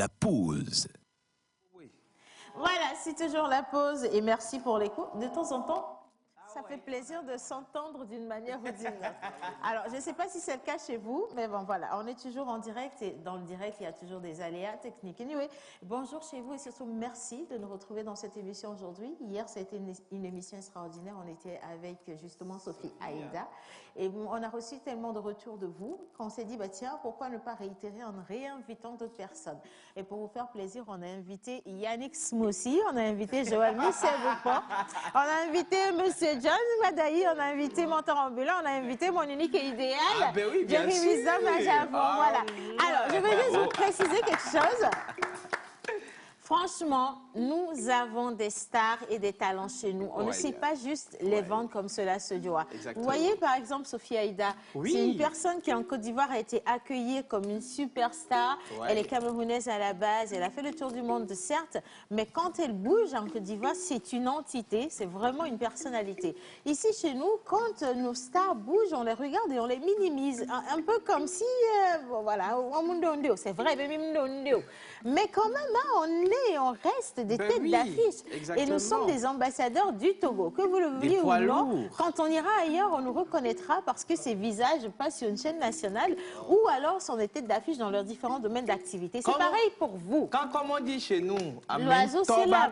la pause. Voilà, c'est toujours la pause et merci pour l'écoute. De temps en temps, ça fait plaisir de s'entendre d'une manière ou d'une autre. Alors, je ne sais pas si c'est le cas chez vous, mais bon, voilà, on est toujours en direct et dans le direct, il y a toujours des aléas techniques. Anyway, bonjour chez vous et surtout merci de nous retrouver dans cette émission aujourd'hui. Hier, ça a été une émission extraordinaire. On était avec justement Sophie Aïda et on a reçu tellement de retours de vous qu'on s'est dit, bah, tiens, pourquoi ne pas réitérer en réinvitant d'autres personnes. Et pour vous faire plaisir, on a invité Yannick Smoussi, on a invité Joël Michel-Boupan, on a invité Monsieur John Madaï, on a invité Mentor Ambulant, on a invité mon unique et idéal, Jerry Wisdom à Javon, voilà. Alors, je vais juste vous préciser quelque chose. Franchement, nous avons des stars et des talents chez nous. On ne sait pas juste les vendre comme cela se doit. Vous voyez, par exemple, Sophie Aïda, c'est une personne qui en Côte d'Ivoire a été accueillie comme une superstar. Elle est camerounaise à la base, elle a fait le tour du monde, certes, mais quand elle bouge en Côte d'Ivoire, c'est une entité, c'est vraiment une personnalité. Ici, chez nous, quand nos stars bougent, on les regarde et on les minimise. Un peu comme si, voilà, c'est vrai, mais quand même, hein, on est et on reste des têtes d'affiche. Et nous sommes des ambassadeurs du Togo. Que vous le vouliez ou non, quand on ira ailleurs, on nous reconnaîtra parce que ces visages passent sur une chaîne nationale ou alors sont des têtes d'affiche dans leurs différents domaines d'activité. C'est pareil pour vous. Comme on dit chez nous, l'oiseau c'est là.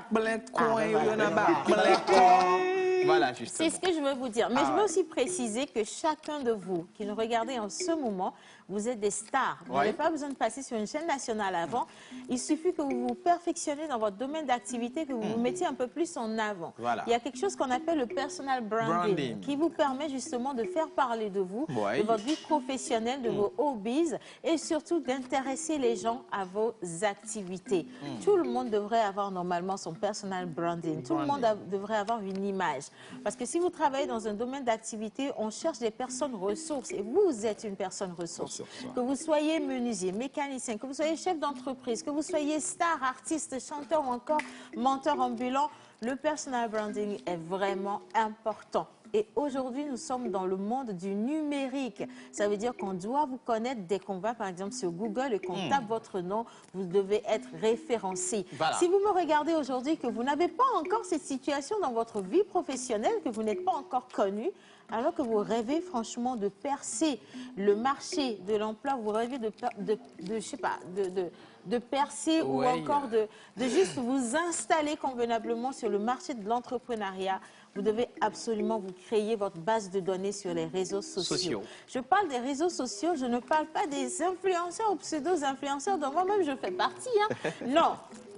Voilà, justement. C'est ce que je veux vous dire. Mais je veux aussi préciser que chacun de vous qui nous regardez en ce moment, vous êtes des stars. Vous n'avez pas besoin de passer sur une chaîne nationale avant. Il suffit que vous vous perfectionnez dans votre domaine d'activité, que vous vous mettiez un peu plus en avant. Voilà. Il y a quelque chose qu'on appelle le personal branding, qui vous permet justement de faire parler de vous, de votre vie professionnelle, de vos hobbies et surtout d'intéresser les gens à vos activités. Tout le monde devrait avoir normalement son personal branding. Tout le monde devrait avoir une image. Parce que si vous travaillez dans un domaine d'activité, on cherche des personnes ressources et vous êtes une personne ressource. Que vous soyez menuisier, mécanicien, que vous soyez chef d'entreprise, que vous soyez star, artiste, chanteur ou encore menteur ambulant, le personal branding est vraiment important. Et aujourd'hui, nous sommes dans le monde du numérique. Ça veut dire qu'on doit vous connaître dès qu'on va, par exemple, sur Google et qu'on tape votre nom, vous devez être référencé. Voilà. Si vous me regardez aujourd'hui, que vous n'avez pas encore cette situation dans votre vie professionnelle, que vous n'êtes pas encore connu, alors que vous rêvez franchement de percer le marché de l'emploi, vous rêvez je sais pas, de percer ou encore de juste vous installer convenablement sur le marché de l'entrepreneuriat, vous devez absolument vous créer votre base de données sur les réseaux sociaux. Je parle des réseaux sociaux, je ne parle pas des influenceurs ou pseudo-influenceurs dont moi-même je fais partie. Hein. Non,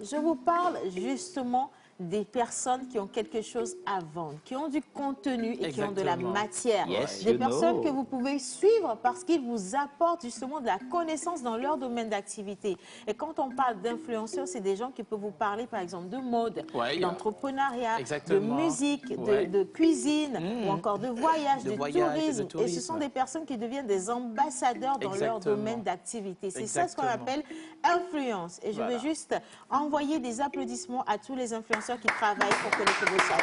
je vous parle justement des personnes qui ont quelque chose à vendre, qui ont du contenu et qui ont de la matière. Des personnes que vous pouvez suivre parce qu'ils vous apportent justement de la connaissance dans leur domaine d'activité. Et quand on parle d'influenceurs, c'est des gens qui peuvent vous parler par exemple de mode, d'entrepreneuriat, de musique, de cuisine ou encore de voyage, de tourisme. Et ce sont des personnes qui deviennent des ambassadeurs dans leur domaine d'activité. C'est ça ce qu'on appelle influence. Et je veux juste envoyer des applaudissements à tous les influenceurs qui travaillent pour que le Togo soit.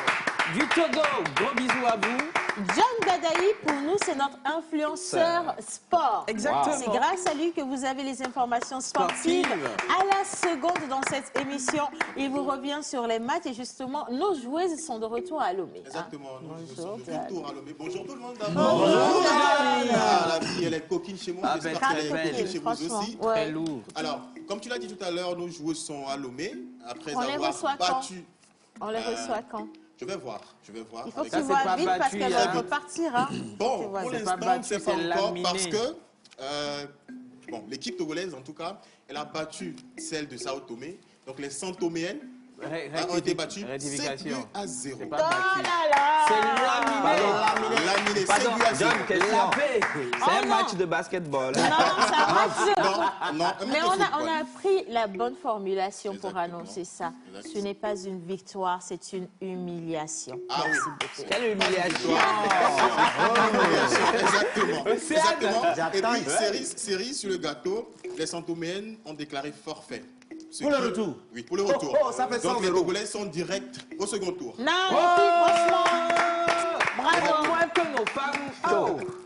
Du Togo, gros bisous à vous. John Dadaï, pour nous, c'est notre influenceur sport. Exactement. C'est grâce à lui que vous avez les informations sportives à la seconde dans cette émission. Il vous revient sur les matchs et justement, nos joueuses sont de retour à Lomé. Exactement, nous sommes de retour à Lomé. Bonjour tout le monde. Bonjour. La fille, elle est coquine chez moi. J'espère qu'elle est coquine chez vous aussi. Très lourd. Alors, comme tu l'as dit tout à l'heure, nos joueuses sont à Lomé après On avoir battu. On les reçoit quand? Je vais voir. Il faut que tu vois vite parce qu'elle va repartir. Hein. Bon, pour l'instant, c'est pas encore parce que bon, l'équipe togolaise, en tout cas, elle a battu celle de Sao Tomé. Donc les Santoméennes ont été battues 7 buts à 0. C'est laminé. 7 buts à 0. C'est un match de basketball. Non, c'est un match de... Mais on a pris la bonne formulation pour annoncer ça. Ce n'est pas une victoire, c'est une humiliation. Ah oui. Quelle humiliation. Exactement. Et puis, cerise sur le gâteau, les Santoméennes ont déclaré forfait. Pour le retour? Oui, pour le retour. Ça fait donc les Togolais sont directs au second tour. Non, franchement, bravo. aux femmes.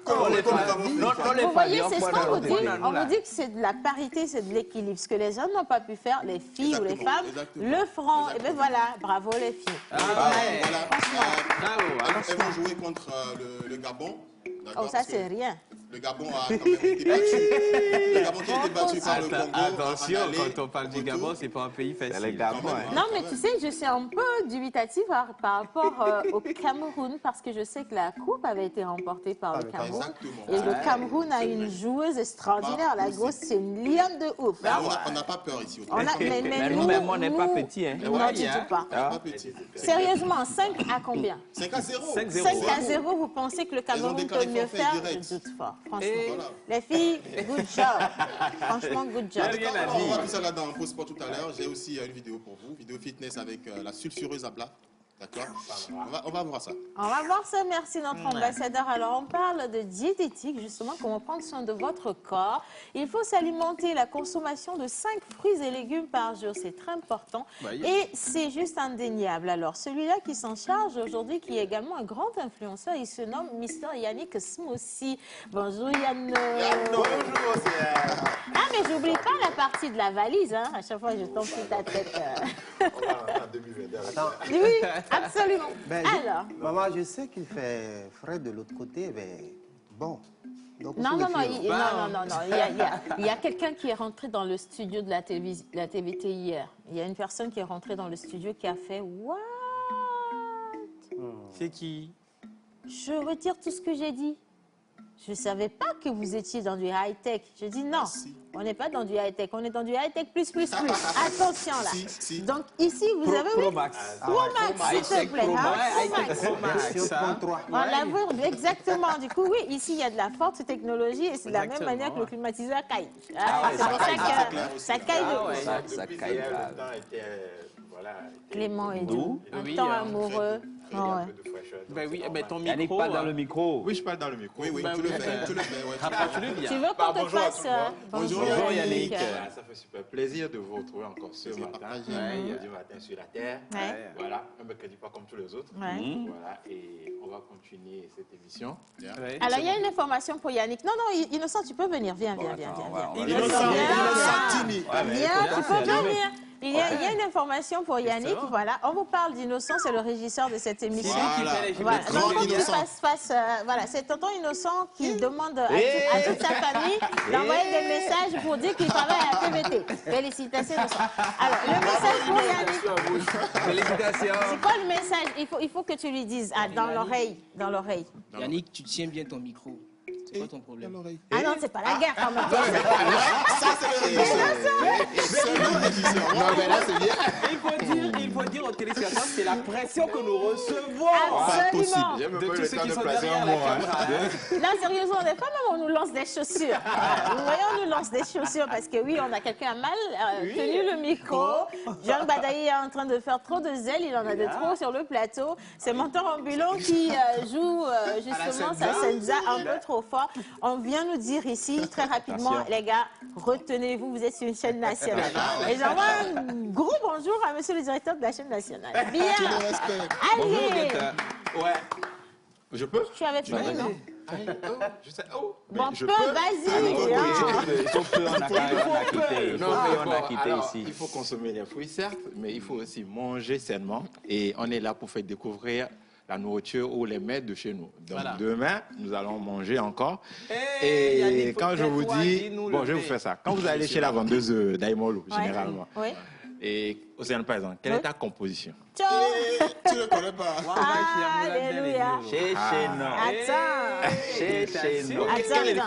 Vous voyez, c'est ce qu'on vous dit. On vous dit que c'est de la parité, c'est de l'équilibre. Ce que les hommes n'ont pas pu faire, les filles ou les femmes le feront. Et bien voilà, bravo les filles. Voilà. Elles vont jouer contre le Gabon. Oh, ça, c'est rien. Le Gabon a quand même été battu. Le Gabon qui a été battu par le Congo. Attention, quand on parle du Gabon, c'est pas un pays facile. Non, mais tu sais, je suis un peu dubitative par rapport au Cameroun, parce que je sais que la coupe avait été remportée par le Cameroun. Et le Cameroun a une joueuse extraordinaire. La grosse, c'est une lionne de ouf. On n'a pas peur ici. Mais nous-mêmes, on n'est pas petits. Non, du tout pas. Sérieusement, 5 à combien? 5 à 0. 5 à 0, vous pensez que le Cameroun peut mieux faire? Je doute fort. Franchement, les filles, good job. Franchement, good job. On va tout ça là dans Pau Sport tout à l'heure. J'ai aussi une vidéo pour vous, vidéo fitness avec la sulfureuse à plat. D'accord. On va voir ça. On va voir ça, merci notre ambassadeur. Alors, on parle de diététique, justement, comment prendre soin de votre corps. Il faut s'alimenter, la consommation de 5 fruits et légumes par jour, c'est très important. Et c'est juste indéniable. Alors, celui-là qui s'en charge aujourd'hui, qui est également un grand influenceur, il se nomme Mr. Yannick Smoothie. Bonjour Yann. Bonjour. Ah, mais j'oublie pas la partie de la valise, hein. À chaque fois, je tombe sur ta tête. On va en 2022. Attends. Oui, absolument. Alors. Maman, je sais qu'il fait frais de l'autre côté, mais bon. Donc, Non. Il y a quelqu'un qui est rentré dans le studio de la TVT hier. Il y a une personne qui est rentrée dans le studio qui a fait What? C'est qui? Je retire tout ce que j'ai dit. Je ne savais pas que vous étiez dans du high-tech. Je dis non, on n'est pas dans du high-tech, on est dans du high-tech plus. Attention là. Donc ici, vous avez... Pro Max. Pro Max, s'il te plaît. Pro Max. On l'a vu exactement. Du coup, oui, ici, il y a de la forte technologie et c'est de la même manière que le climatiseur caille. C'est pour ça que ça caille de Ça caille. Clément est doux, un temps amoureux. Ben oui, mais ton Yannick micro... parle dans le micro. Oui, je parle dans le micro. Oui, tu le fais. Tu le fais. Rapproche-le bien. Tu veux qu'on te fasse... Bonjour Yannick. Ça fait super plaisir de vous retrouver encore ce matin. Du matin sur la Terre. Voilà, un mercredi pas comme tous les autres. Voilà, et on va continuer cette émission. Alors, il y a une information pour Yannick. Non, Innocent, tu peux venir. Viens. Innocent, Tini. Viens, tu peux venir. Il y a une information pour Yannick, voilà. On vous parle d'Innocent, c'est le régisseur de cette émission. Voilà. Donc, voilà, c'est tonton Innocent qui demande à toute sa famille d'envoyer des messages pour dire qu'il travaille à la TVT. Félicitations, Innocent. Alors, le message pour Yannick. Félicitations. C'est quoi le message? Il faut que tu lui dises dans l'oreille. Yannick, tu tiens bien ton micro. C'est quoi ton problème? Ah non, c'est pas la guerre quand même. Ça, c'est le régisseur. Non, mais là, c'est bien. Il faut dire aux téléspectateurs que c'est la pression que nous recevons. Absolument. De tous ceux qui sont derrière la caméra. Là, sérieusement, des fois même, on nous lance des chaussures. Vous voyez, on nous lance des chaussures parce que oui, on a quelqu'un mal tenu le micro. John Badaï est en train de faire trop de zèle, il en a de trop sur le plateau. C'est Mentor Ambulant qui joue justement sa senza un peu trop fort. On vient nous dire ici, très rapidement, les gars, retenez-vous, vous êtes sur une chaîne nationale. Et j'envoie un gros bonjour à monsieur le directeur de la chaîne nationale. Bien. Allez. Ouais. Je peux? Tu avais fini, non? Je sais. Oh, bon, je peux, vas-y. Sauf qu'on a quitté ici. Il faut consommer les fruits, certes, mais il faut aussi manger sainement. Et on est là pour faire découvrir la nourriture ou les mets de chez nous. Donc demain, nous allons manger encore. Et quand je vous dis, bon, je vais vous faire ça. Quand vous allez chez la vendeuse d'Aïmolo, généralement, et Océane, par exemple, quelle est ta composition? Tu ne le connais pas. Alléluia.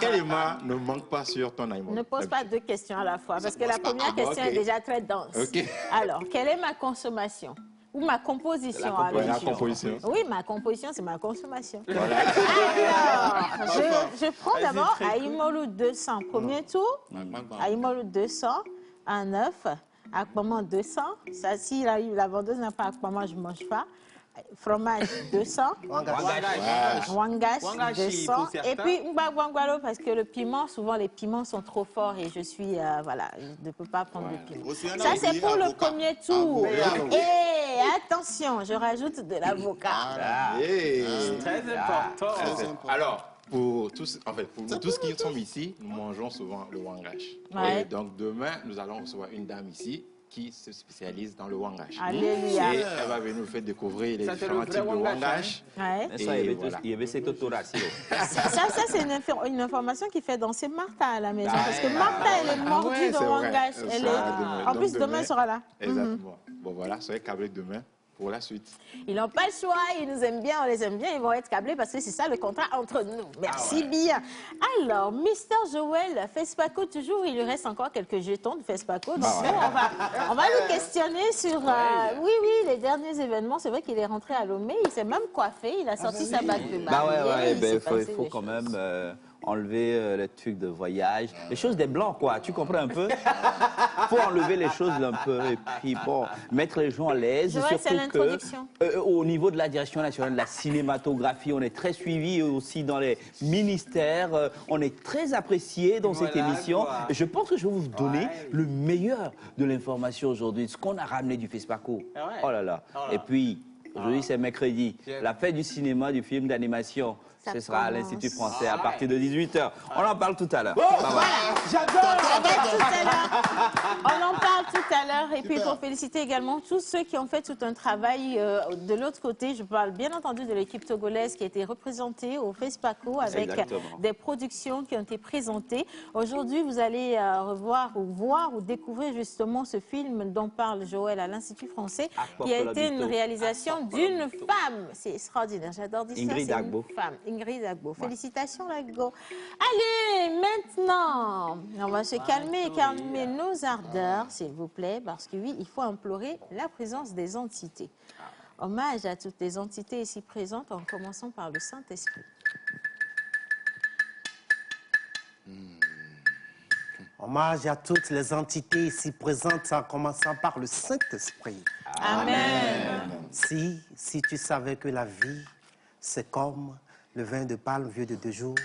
Quel élément ne manque pas sur ton Aïmolo? Ne pose pas deux questions à la fois, parce que la première question est déjà très dense. Alors, quelle est ma consommation? Ou ma composition. La composition. Oui, ma composition, c'est ma consommation. Alors, je prends d'abord Aïmolo 200, premier tour. Aïmolo 200, un œuf. Akpama 200. Ça, si la vendeuse n'a pas Akpama, je ne mange pas. fromage 200. Wangash 200. Et puis Mbagwangwalo parce que le piment, souvent les piments sont trop forts et je suis, voilà, je ne peux pas prendre de piment. Ça c'est pour le premier tour. Et attention, je rajoute de l'avocat. Très important. Alors, pour tous, en fait, pour tous qui sont ici, nous mangeons souvent le wangash. Et donc demain, nous allons recevoir une dame ici qui se spécialise dans le wangash. Alléluia. Et elle va venir nous faire découvrir les différents types de wangash. Ça c'est une information qui fait danser Martha à la maison. Parce que Martha, elle est mordue de wangash. En plus, demain, elle sera là. Exactement. Bon, voilà, soyez câblés demain pour la suite. Ils n'ont pas le choix, ils nous aiment bien, on les aime bien, ils vont être câblés parce que c'est ça le contrat entre nous. Merci bien. Alors, Mister Joël, Fespaco, toujours, il lui reste encore quelques jetons de Fespaco. Donc, on va le questionner sur oui, les derniers événements. C'est vrai qu'il est rentré à Lomé, il s'est même coiffé, il a sorti sa bague de mariée. Il faut quand même enlever les trucs de voyage, les choses des blancs, quoi. Tu comprends un peu? Faut enlever les choses un peu et puis bon, mettre les gens à l'aise. Surtout que au niveau de la direction nationale de la cinématographie, on est très suivi aussi dans les ministères. On est très apprécié dans cette émission. Et je pense que je vais vous donner le meilleur de l'information aujourd'hui, ce qu'on a ramené du Fespaco. Oh là là. Et puis, aujourd'hui, c'est mercredi, la fête du cinéma, du film d'animation. Ce sera à l'Institut français à partir de 18h. On en parle tout à l'heure. Voilà, j'adore. On en parle tout à l'heure. Et puis pour féliciter également tous ceux qui ont fait tout un travail de l'autre côté. Je parle bien entendu de l'équipe togolaise qui a été représentée au Fespaco avec des productions qui ont été présentées. Aujourd'hui, vous allez revoir ou voir ou découvrir justement ce film dont parle Joël à l'Institut français, qui a été une réalisation d'une femme. C'est extraordinaire. J'adore dire ça. Ingrid Agbo. Ingrid Agbo. Félicitations, Agbo. Allez, maintenant, on va se calmer et calmer nos ardeurs, s'il vous plaît, parce que oui, il faut implorer la présence des entités. Hommage à toutes les entités ici présentes, en commençant par le Saint-Esprit. Hommage à toutes les entités ici présentes, en commençant par le Saint-Esprit. Amen. Si tu savais que la vie, c'est comme le vin de palme vieux de 2 jours,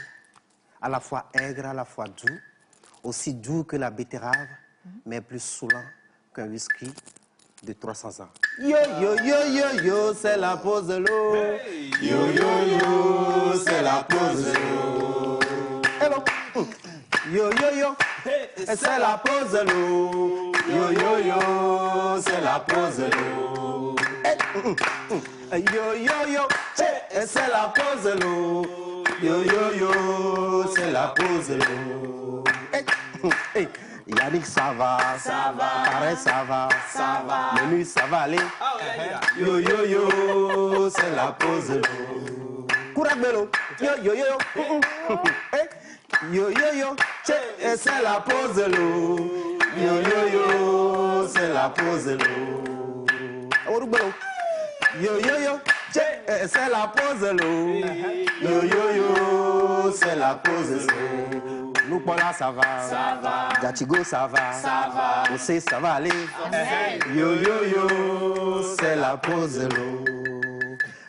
à la fois aigre, à la fois doux, aussi doux que la betterave, mais plus saoulant qu'un whisky de 300 ans. Yo, yo, yo, yo, yo, c'est la pause de l'eau. Yo, yo, yo, c'est la pause de l'eau. Hello. Yo, yo, yo, c'est la pause de l'eau. Yo, yo, yo, c'est la pause de l'eau. Yo, yo, yo, c'est la pause de l'eau. Yo, yo, yo, c'est la pause de l'eau. Yannick, ça va. Pareil, ça va. Menu, ça va aller. Yo, yo, yo, c'est la pause de l'eau. Kourabelo, yo, yo, yo, yo, yo, yo, c'est la pause de l'eau. Yo, yo, yo, c'est la pause de l'eau. Yo, yo, yo, c'est la pause de l'eau. Yo, yo, yo, c'est la pause de l'eau. Nous, là, ça va. Gatigo, ça va. Aussi, ça va aller. Yo, yo, yo, c'est la pause de l'eau.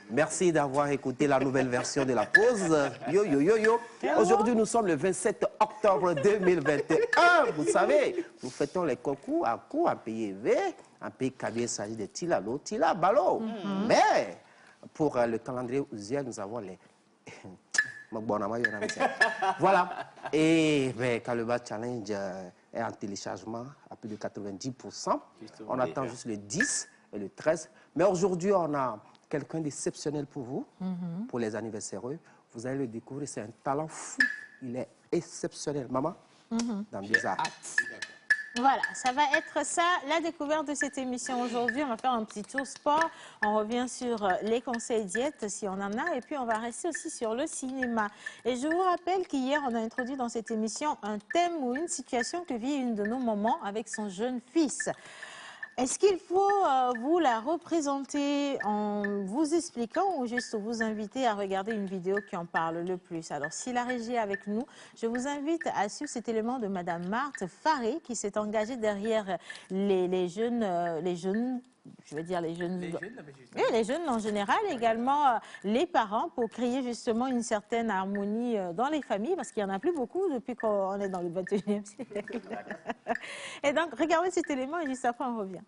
Merci d'avoir écouté la nouvelle version de la pause. Yo, yo, yo, yo. Aujourd'hui, nous sommes le 27 octobre 2021. Vous savez, nous fêtons les concours à cours, à pays V, à pays Kabé, il s'agit de Tilalo, Tila, Balo. Mais pour le calendrier usuel, nous avons les... Voilà. Et Kaluba Challenge est en téléchargement à plus de 90%. On attend juste le 10 et le 13. Mais aujourd'hui, on a quelqu'un d'exceptionnel pour vous, pour les anniversaires. Vous allez le découvrir, c'est un talent fou. Il est exceptionnel. Maman, dans Bizarre. Voilà, ça va être ça, la découverte de cette émission aujourd'hui. On va faire un petit tour sport. On revient sur les conseils diète, si on en a. Et puis, on va rester aussi sur le cinéma. Et je vous rappelle qu'hier, on a introduit dans cette émission un thème ou une situation que vit une de nos mamans avec son jeune fils. Est-ce qu'il faut vous la représenter en vous expliquant ou juste vous inviter à regarder une vidéo qui en parle le plus? Alors, si la régie est avec nous, je vous invite à suivre cet élément de Madame Marthe Faré qui s'est engagée derrière les jeunes je veux dire les jeunes en général, également les parents, pour créer justement une certaine harmonie dans les familles, parce qu'il n'y en a plus beaucoup depuis qu'on est dans le 21e siècle. Et donc, regardez cet élément et juste après, on revient.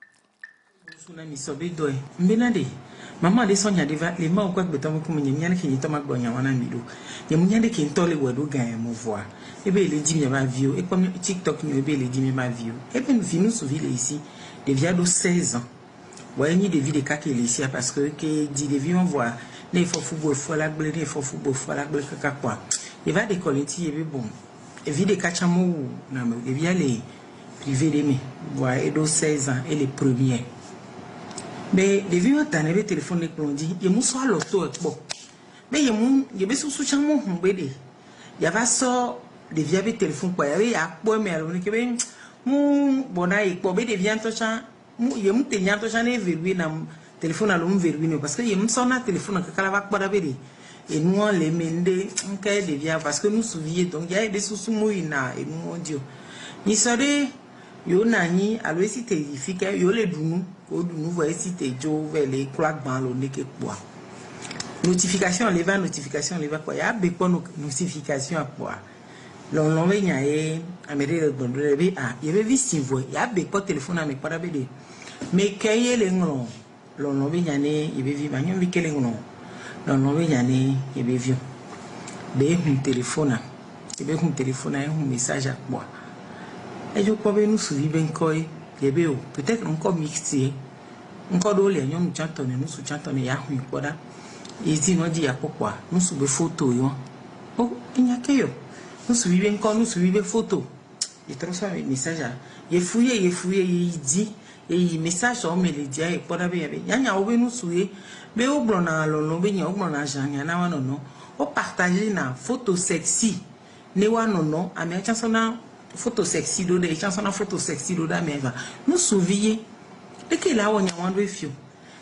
Maman de sonya deva les mains quoi que betam comme nyanya ki nyitoma gbonya wana mido ye munyande ki ntole wedo gan mo voix et ben les dit ma vie et comme TikTok ni be les dit ma vie et puis nous souvile ici des vieux de 16 ans ouais ni des vies de cas qui ici parce que dit des vieux on voit les faut football faut la blé les faut football faut la blé kaka quoi il va décoller ti et bon et vie de cas chamo na me et bien les privés de me ouais et de 16 ans et les premiers. Mais les vieux ont un téléphone qui dit il y a un loto bon mais il y a sous chamon il y avait ça des vieux téléphone quoi il y a quoi mais alors que ben bon aïe quoi mais des vieux tocha il y a un tenant tocha ne verrouillé na téléphone à l'homme verrouillé parce que il y a un son téléphone que kala va quoi d'abord et nous on les mende on caille des vieux parce que nous souviens donc il y a des sous mouina et mon Dieu ni serait yo nani alo esi te ifika yo le dunu ko dunu vo esi te jo vele crack ban lo neke kwa notification leva kwa ya be ko notification kwa lon ve nya e amere le gbon le bi a ye be visi vo ya be ko telephone ame para be de me keye le ngro lon ve nya ne ye be vi ba nyom vi kele ngro lon ve nya ne ye be vi be hun telephone ye be hun telephone e hun message a kwa. Et je crois que nous suivons encore, peut-être encore mixé, encore d'autres, nous chantons, nous chantons, il y a une fois là, et si nous disons pourquoi, nous suivons photos, oh, il n'y a que yo, nous suivons encore, nous suivons photos, il transforme un message, il fouille, il dit, et il message, on me le dit, et pour la vie, il y a nous suivons, mais au blanc, il y a au blanc, il y a non, au partager une photo sexy, ne wa non, à mes chansons. Photo sexy do de chanson na photo sexy do da meva nous souviez et que là on y a un refio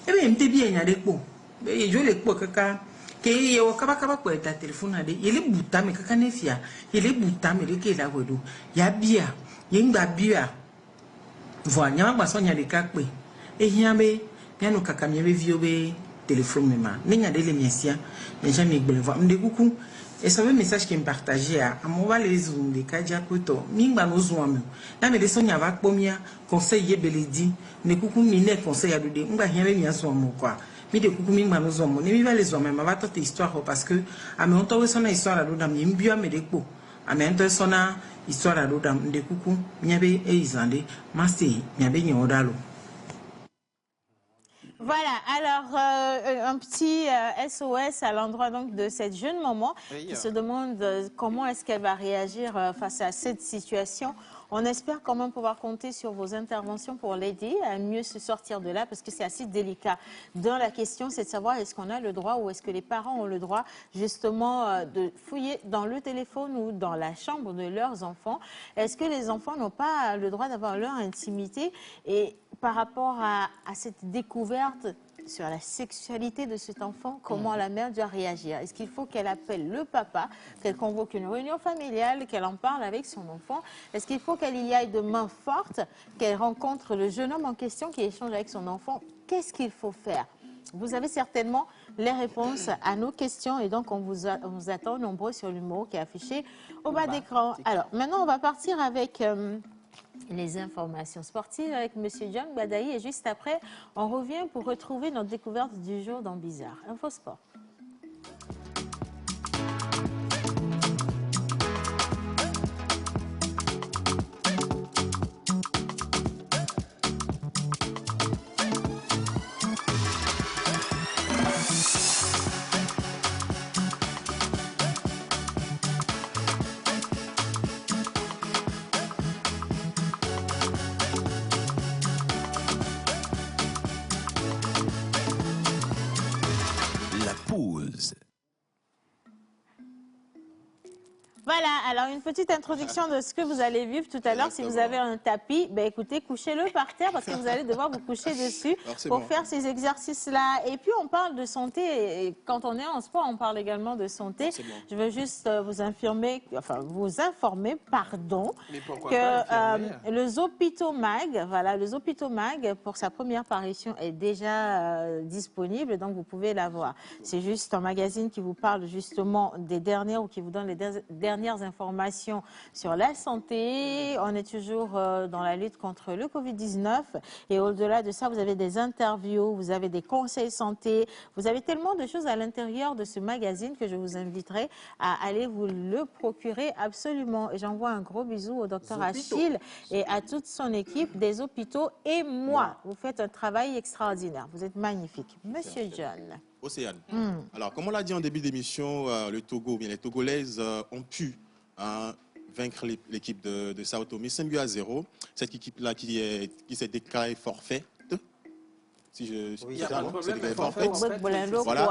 et bien m'te bien y a des pots et je les pots kaka que y a kaba kwa ta téléphone ade il est buta mais kaka ne fia il est buta mais que là wedo ya bia yinga bia voilà nyama ba sonya de kakpe et hiambe bien no kaka mi be vio be téléphone mema nenya de le miesia mais jamais gbele voir m'de coucou. Et c'est un message qui me partageait à mon les zoom des Kadia Koto, Mingba nos zouam. Là, mais les sonia va pomia, conseiller Beledi, ne coucou mine conseil à l'udé, on va rien bien zoam quoi. Mais de coucou Mingba nos zouam, ne mi va les zoam, mais va toute histoire parce que, à mes onto son histoire à l'odam, il m'bia me des pots. À mes onto son histoire à l'odam, de coucou, miabe et islandais, masté, miabe nyodalo. Voilà, alors un petit SOS à l'endroit donc de cette jeune maman qui se demande comment est-ce qu'elle va réagir face à cette situation. On espère quand même pouvoir compter sur vos interventions pour l'aider à mieux se sortir de là parce que c'est assez délicat. Dans la question, c'est de savoir est-ce qu'on a le droit ou est-ce que les parents ont le droit justement de fouiller dans le téléphone ou dans la chambre de leurs enfants. Est-ce que les enfants n'ont pas le droit d'avoir leur intimité et par rapport à cette découverte sur la sexualité de cet enfant, comment la mère doit réagir? Est-ce qu'il faut qu'elle appelle le papa, qu'elle convoque une réunion familiale, qu'elle en parle avec son enfant? Est-ce qu'il faut qu'elle y aille de main forte, qu'elle rencontre le jeune homme en question qui échange avec son enfant? Qu'est-ce qu'il faut faire? Vous avez certainement les réponses à nos questions et donc on vous attend nombreux sur le numéro qui est affiché au bas d'écran. Alors maintenant on va partir avec les informations sportives avec M. John Badaï et juste après, on revient pour retrouver notre découverte du jour dans Bizarre. Info Sport. Voilà, alors une petite introduction de ce que vous allez vivre tout à l'heure. Si vous avez un tapis, ben écoutez, couchez-le par terre parce que vous allez devoir vous coucher dessus pour faire ces exercices-là. Et puis on parle de santé, et quand on est en sport, on parle également de santé. Je veux juste vous informer, que le Zopito Mag, voilà, le Zopito Mag, pour sa première parution, est déjà disponible, donc vous pouvez la voir. C'est juste un magazine qui vous parle justement des dernières ou qui vous donne les dernières informations sur la santé. On est toujours dans la lutte contre le Covid-19 et au-delà de ça, vous avez des interviews, vous avez des conseils santé, vous avez tellement de choses à l'intérieur de ce magazine que je vous inviterai à aller vous le procurer absolument. Et j'envoie un gros bisou au docteur Achille et à toute son équipe des hôpitaux et moi. Vous faites un travail extraordinaire. Vous êtes magnifique. Monsieur John. Océane. Alors, comme on l'a dit en début d'émission, le Togo, bien les Togolaises ont pu vaincre l'équipe de Sao Tomé 5-0. Cette équipe-là qui s'est déclarée forfaite. Si je il y a pas de problème, voilà.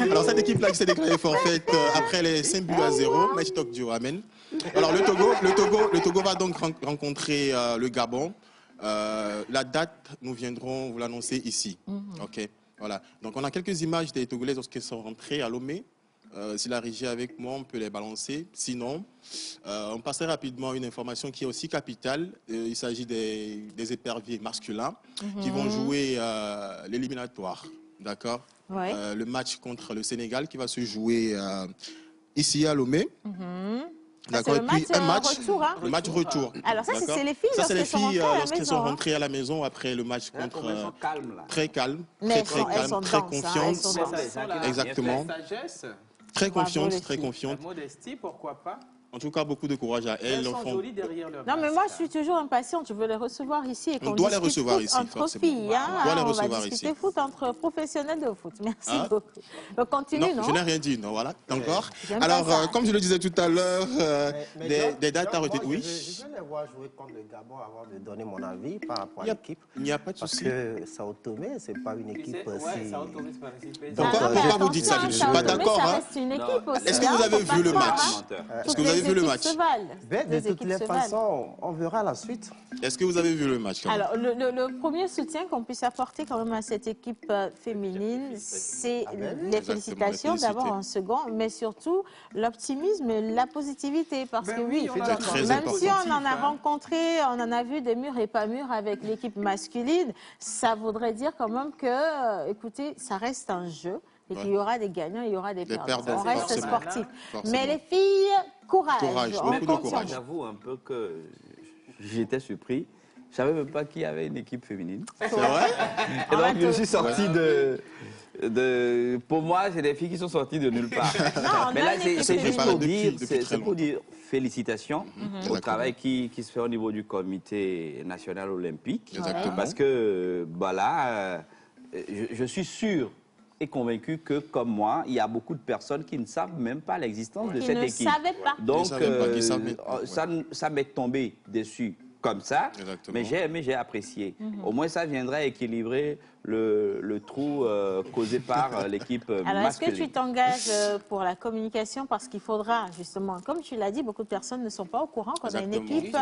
Alors, cette équipe-là qui s'est déclarée forfaite après les 5-0, match Tok du Ramen. Alors, le Togo va donc rencontrer le Gabon. La date, nous viendrons vous l'annoncer ici. OK. Voilà. Donc, on a quelques images des Togolaises lorsqu'elles sont rentrées à Lomé. Si la régie est avec moi, on peut les balancer. Sinon, on passerait rapidement à une information qui est aussi capitale. Il s'agit des éperviers masculins qui vont jouer l'éliminatoire. D'accord. Le match contre le Sénégal qui va se jouer ici à Lomé. D'accord. Et puis un match retour, hein. Le match retour. Alors ça, c'est les filles lorsqu'elles sont rentrées à la maison après le match contre. Très calme, très calme, très confiante. Exactement. Très confiante, très confiante. La modestie, pourquoi pas? En tout cas, beaucoup de courage à elles. Elles sont jolies derrière leur Non, mais moi, je suis toujours impatiente. Je veux les recevoir ici. On doit les recevoir ici, entre filles, hein. On doit les recevoir va discuter foot entre professionnels de foot. Merci beaucoup. Donc, continue, non? Je n'ai rien dit, non, voilà, encore. Alors, comme je le disais tout à l'heure, des dates à retenir. Oui. Je vais les voir jouer contre le Gabon avant de donner mon avis par rapport à l'équipe. Il n'y a pas de souci. Parce que Sao Tomé, ce n'est pas une équipe si... Pourquoi vous dites ça? Je ne suis pas d'accord. Est-ce que vous avez vu le match? Est-ce que vous avez vu le match? De toutes les façons, on verra la suite. Est-ce que vous avez vu le match? Alors, le premier soutien qu'on puisse apporter quand même à cette équipe féminine, c'est les félicitations d'abord en second, mais surtout l'optimisme et la positivité. Parce que oui, même si on en a rencontré, on en a vu des murs et pas murs avec l'équipe masculine, ça voudrait dire quand même que, écoutez, ça reste un jeu. Et qu'il y aura des gagnants, il y aura des perdants. On reste sportif. Mais les filles, courage. Beaucoup de courage. J'avoue un peu que j'étais surpris. Je ne savais même pas qu'il y avait une équipe féminine. C'est vrai? Et donc, je suis sorti pour moi, c'est des filles qui sont sorties de nulle part. Non, mais là, c'est juste pour dire félicitations au travail qui se fait au niveau du comité national olympique. Exactement. Parce que, là, je suis sûr et convaincu que, comme moi, il y a beaucoup de personnes qui ne savent même pas l'existence de cette équipe. Donc, ça m'est tombé dessus comme ça, mais j'ai apprécié. Au moins, ça viendrait équilibrer le trou causé par l'équipe masculine. Alors, est-ce que tu t'engages pour la communication? Parce qu'il faudra, justement, comme tu l'as dit, beaucoup de personnes ne sont pas au courant qu'on a une équipe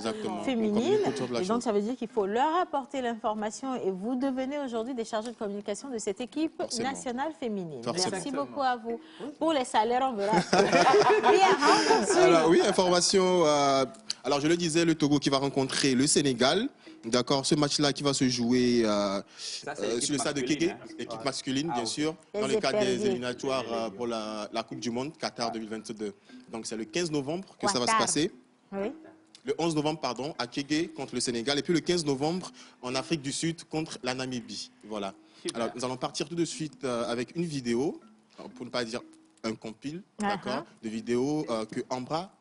féminine. Et donc, ça veut dire qu'il faut leur apporter l'information. Et vous devenez aujourd'hui des chargés de communication de cette équipe nationale féminine. Merci beaucoup à vous. Pour les salaires, on verra. Alors, oui, information. Alors, je le disais, le Togo qui va rencontrer le Sénégal. D'accord, ce match-là qui va se jouer sur le stade de Kégué, équipe masculine, bien sûr, dans le cadre des éliminatoires pour la Coupe du Monde Qatar 2022. Donc, c'est le 15 novembre que ça va se passer. Oui. Le 11 novembre, pardon, à Kégué contre le Sénégal. Et puis le 15 novembre, en Afrique du Sud contre la Namibie. Voilà. Alors, nous allons partir tout de suite avec une vidéo, pour ne pas dire un compile, d'accord, de vidéos que Ambra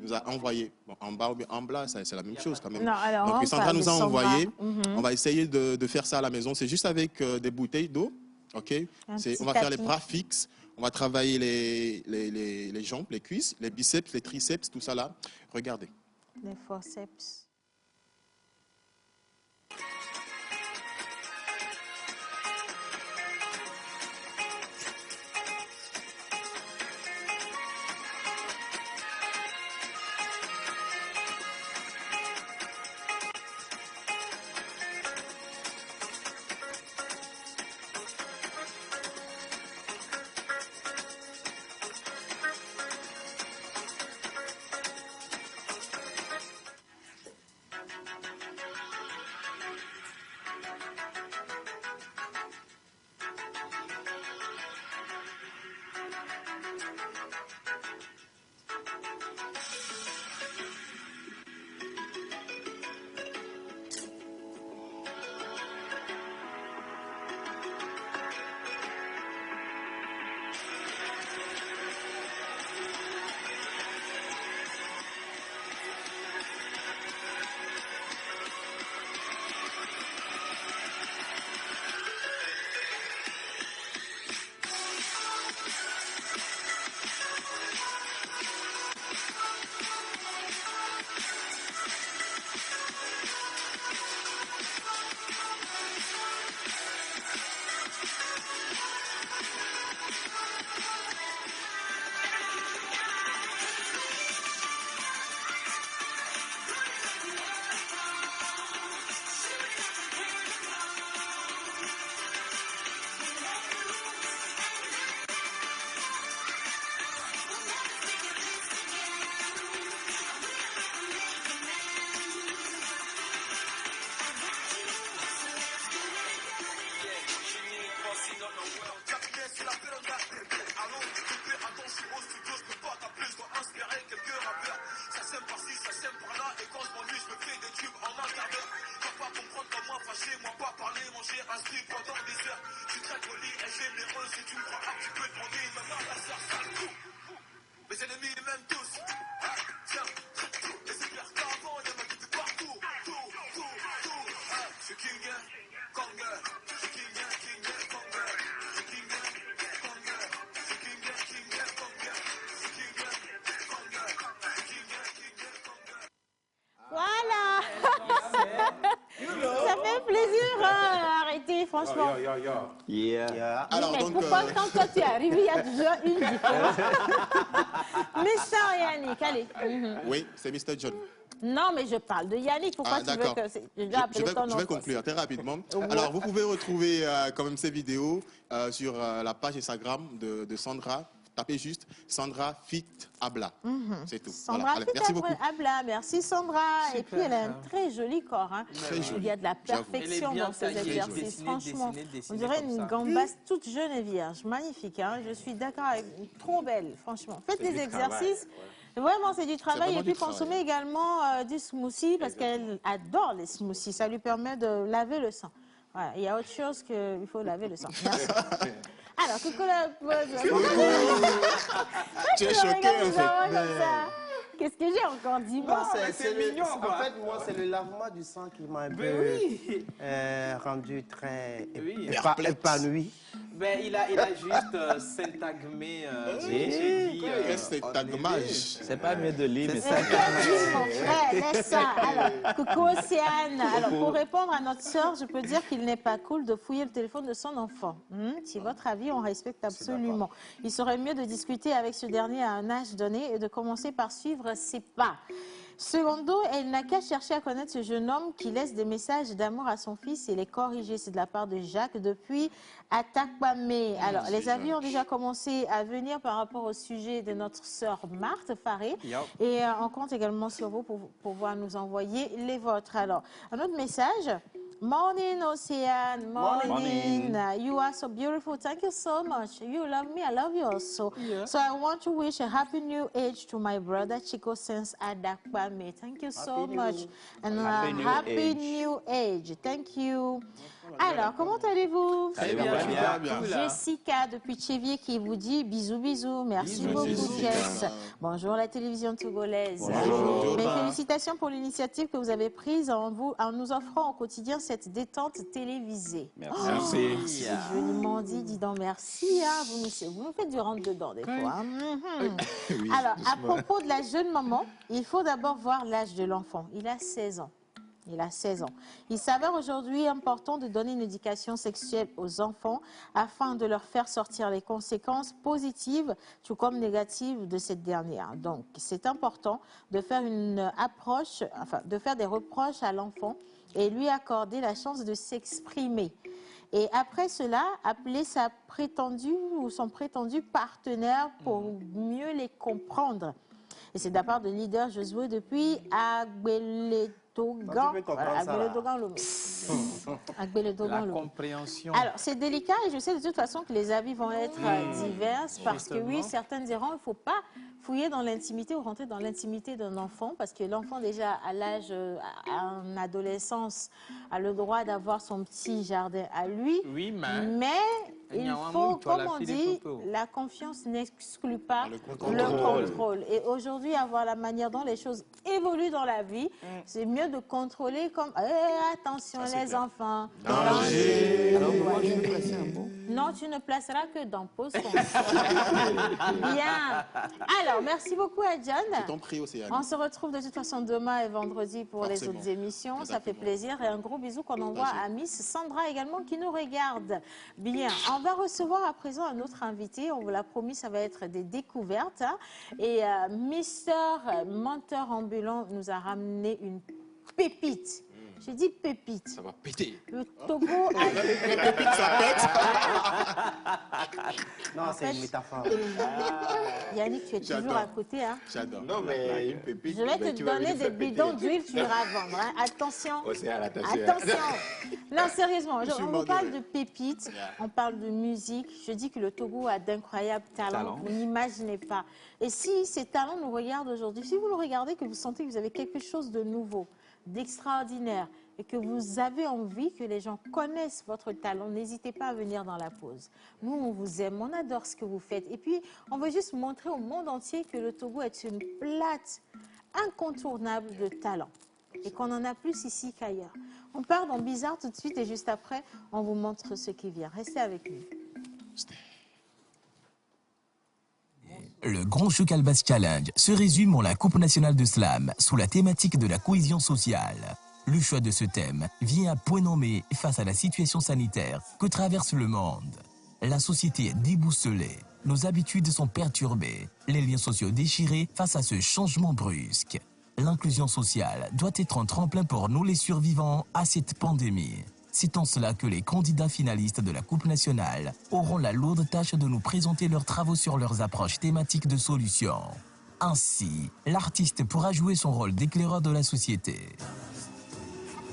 nous a envoyé. Bon, Amba ou bien Ambla, c'est la même chose quand même. Non, alors, donc, Sandra nous a envoyé. On va essayer de faire ça à la maison. C'est juste avec des bouteilles d'eau. OK. On va faire les bras fixes. On va travailler les jambes, les cuisses, les biceps, les triceps, tout ça là. Regardez. Les forceps. sème par-ci, ça sème par-là. Et quand je m'ennuie, je me fais des tubes en un quart d'heure. Pas comprendre comme moi, fâché, moi pas parler, manger un slip pendant des heures. Je suis très poli et généreux, si tu me crois tu peux demander. Maman, la sœur, ça le coup. Mes ennemis, ils m'aiment tous. Tiens, les hyper qu'avant, y'a ma vie partout. Tout. Je suis king, conger. Je suis king, conger. Je suis king, conger. Je suis king, conger. Je suis king, conger. Je suis king, conger. Voilà. Ça fait plaisir, arrêtez, franchement. Yeah. Alors, mais donc, pourquoi quand toi tu es arrivé, il y a déjà une différence. Mr. Yannick, allez. Oui, c'est Mr. John. Non, mais je parle de Yannick. Pourquoi tu veux que... Je vais conclure très rapidement. Alors, vous pouvez retrouver quand même ces vidéos sur la page Instagram de Sandra. Tapez juste Sandra Fit Abla. C'est tout. Sandra voilà. Merci beaucoup. Abla, merci Sandra. Super. Et puis elle a un très joli corps. Hein. Très joli. Il y a de la perfection dans ses exercices. Franchement, on dirait une gambasse toute jeune et vierge. Magnifique. Hein. Je suis d'accord avec vous. Trop belle, franchement. Faites des exercices. Vraiment, c'est du travail. Et puis consommez également du smoothie parce qu'elle adore les smoothies. Ça lui permet de laver le sang. Voilà. Il y a autre chose qu'il faut laver le sang. Merci. Alors, coucou la pause. Tu es choqué, en fait. Qu'est-ce que j'ai encore dit, moi? C'est mignon, quoi. En fait, moi, c'est le lavement du sang qui m'a un peu rendu très épanoui. Ben, il a juste syntagmé. Syntagmage. C'est pas mieux de lire, mais ça. Mon frère, laisse ça. Alors, coucou Océane. Alors, pour répondre à notre sœur, je peux dire qu'il n'est pas cool de fouiller le téléphone de son enfant. Si votre avis, on respecte absolument. Il serait mieux de discuter avec ce dernier à un âge donné et de commencer par suivre ses pas. Secondo, elle n'a qu'à chercher à connaître ce jeune homme qui laisse des messages d'amour à son fils et les corriger. C'est de la part de Jacques depuis Atakpamé. Alors, les avis ont déjà commencé à venir par rapport au sujet de notre sœur Marthe Faré. Et on compte également sur vous pour pouvoir nous envoyer les vôtres. Alors, un autre message. Morning, Ocean. Morning. You are so beautiful. Thank you so much. You love me. I love you also. Yeah. So I want to wish a happy new age to my brother Chico Sense Adakpame. Thank you so much. And happy new age. Thank you. Alors, comment allez-vous? Très bien. Jessica depuis Tchévier qui vous dit bisous, bisous. Merci beaucoup, Jess. Bonjour la télévision togolaise. Bonjour. Mes félicitations pour l'initiative que vous avez prise en nous offrant au quotidien cette détente télévisée. Merci. C'est joliment dit, dis donc merci. Hein. Vous nous faites du rentre-dedans des fois. Oui, alors, à propos de la jeune maman, il faut d'abord voir l'âge de l'enfant. Il a 16 ans. Il a 16 ans. Il s'avère aujourd'hui important de donner une éducation sexuelle aux enfants afin de leur faire sortir les conséquences positives tout comme négatives de cette dernière. Donc, c'est important de faire de faire des reproches à l'enfant et lui accorder la chance de s'exprimer. Et après cela, appeler sa prétendue ou son prétendu partenaire pour mieux les comprendre. Et c'est de la part de leader Josué depuis Agbeledogan. La compréhension. Alors, c'est délicat et je sais de toute façon que les avis vont être divers parce que oui, certains diront qu'il ne faut pas fouiller dans l'intimité ou rentrer dans l'intimité d'un enfant parce que l'enfant déjà à l'âge, en adolescence, a le droit d'avoir son petit jardin à lui. Oui, mais il faut, comme on dit, la confiance n'exclut pas le contrôle. Et aujourd'hui, avoir la manière dont les choses évoluent dans la vie, c'est mieux de contrôler comme attention les enfants. Danger. Non, tu ne placeras que dans pause. Bien. Alors, merci beaucoup à John. Je t'en prie, Océane. On se retrouve de toute façon demain et vendredi pour les autres émissions. Exactement. Ça fait plaisir. Et un gros bisou qu'on envoie à Miss Sandra également qui nous regarde. Bien. On va recevoir à présent un autre invité. On vous l'a promis, ça va être des découvertes. Hein. Et Mister Menteur Ambulant nous a ramené une pépite. Je dis pépite. Ça va péter. Le Togo a... Les pépites, ça pète. Non, c'est une métaphore. Yannick, tu es toujours à côté. Hein? J'adore. Non, mais une pépite. Je vais te donner des bidons d'huile, tu iras vendre. Hein? Attention. Attention. Non, sérieusement, on vous parle de pépites, on parle de musique. Je dis que le Togo a d'incroyables talents. Vous n'imaginez pas. Et si ces talents nous regardent aujourd'hui, si vous le regardez, que vous sentez que vous avez quelque chose de nouveau, d'extraordinaire, et que vous avez envie que les gens connaissent votre talent, n'hésitez pas à venir dans la pause. Nous, on vous aime, on adore ce que vous faites. Et puis, on veut juste montrer au monde entier que le Togo est une plate incontournable de talent et qu'on en a plus ici qu'ailleurs. On part dans Bizarre tout de suite et juste après, on vous montre ce qui vient. Restez avec nous. Le Grand Choc Albas Challenge se résume en la Coupe nationale de slam sous la thématique de la cohésion sociale. Le choix de ce thème vient à point nommé face à la situation sanitaire que traverse le monde. La société est déboussolée, nos habitudes sont perturbées, les liens sociaux déchirés face à ce changement brusque. L'inclusion sociale doit être un tremplin pour nous les survivants à cette pandémie. C'est en cela que les candidats finalistes de la Coupe nationale auront la lourde tâche de nous présenter leurs travaux sur leurs approches thématiques de solutions. Ainsi, l'artiste pourra jouer son rôle d'éclaireur de la société.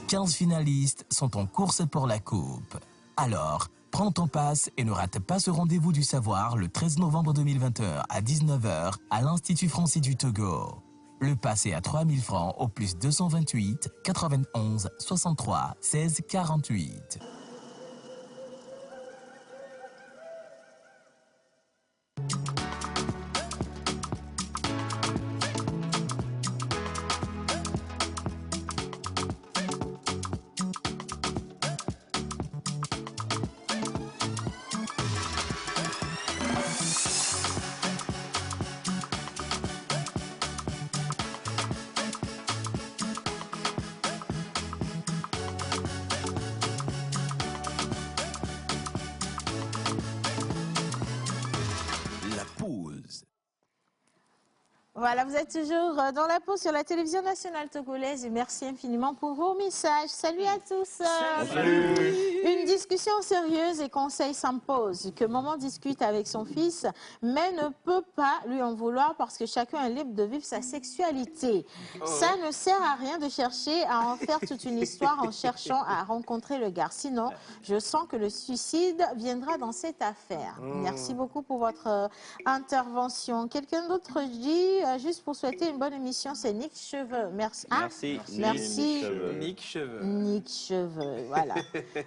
15 finalistes sont en course pour la coupe. Alors, prends ton passe et ne rate pas ce rendez-vous du savoir le 13 novembre 2021 à 19h à l'Institut français du Togo. Le pass est à 3 000 francs au plus 228 91 63 16 48. Voilà, vous êtes toujours dans la pause sur la télévision nationale togolaise et merci infiniment pour vos messages. Salut à tous. Salut. Une discussion sérieuse et conseil s'impose. Que maman discute avec son fils, mais ne peut pas lui en vouloir parce que chacun est libre de vivre sa sexualité. Ça ne sert à rien de chercher à en faire toute une histoire en cherchant à rencontrer le gars. Sinon, je sens que le suicide viendra dans cette affaire. Merci beaucoup pour votre intervention. Quelqu'un d'autre dit... juste pour souhaiter une bonne émission, c'est Nick Cheveux. Merci. Ah, merci. Nick Cheveux. Nick Cheveux, voilà.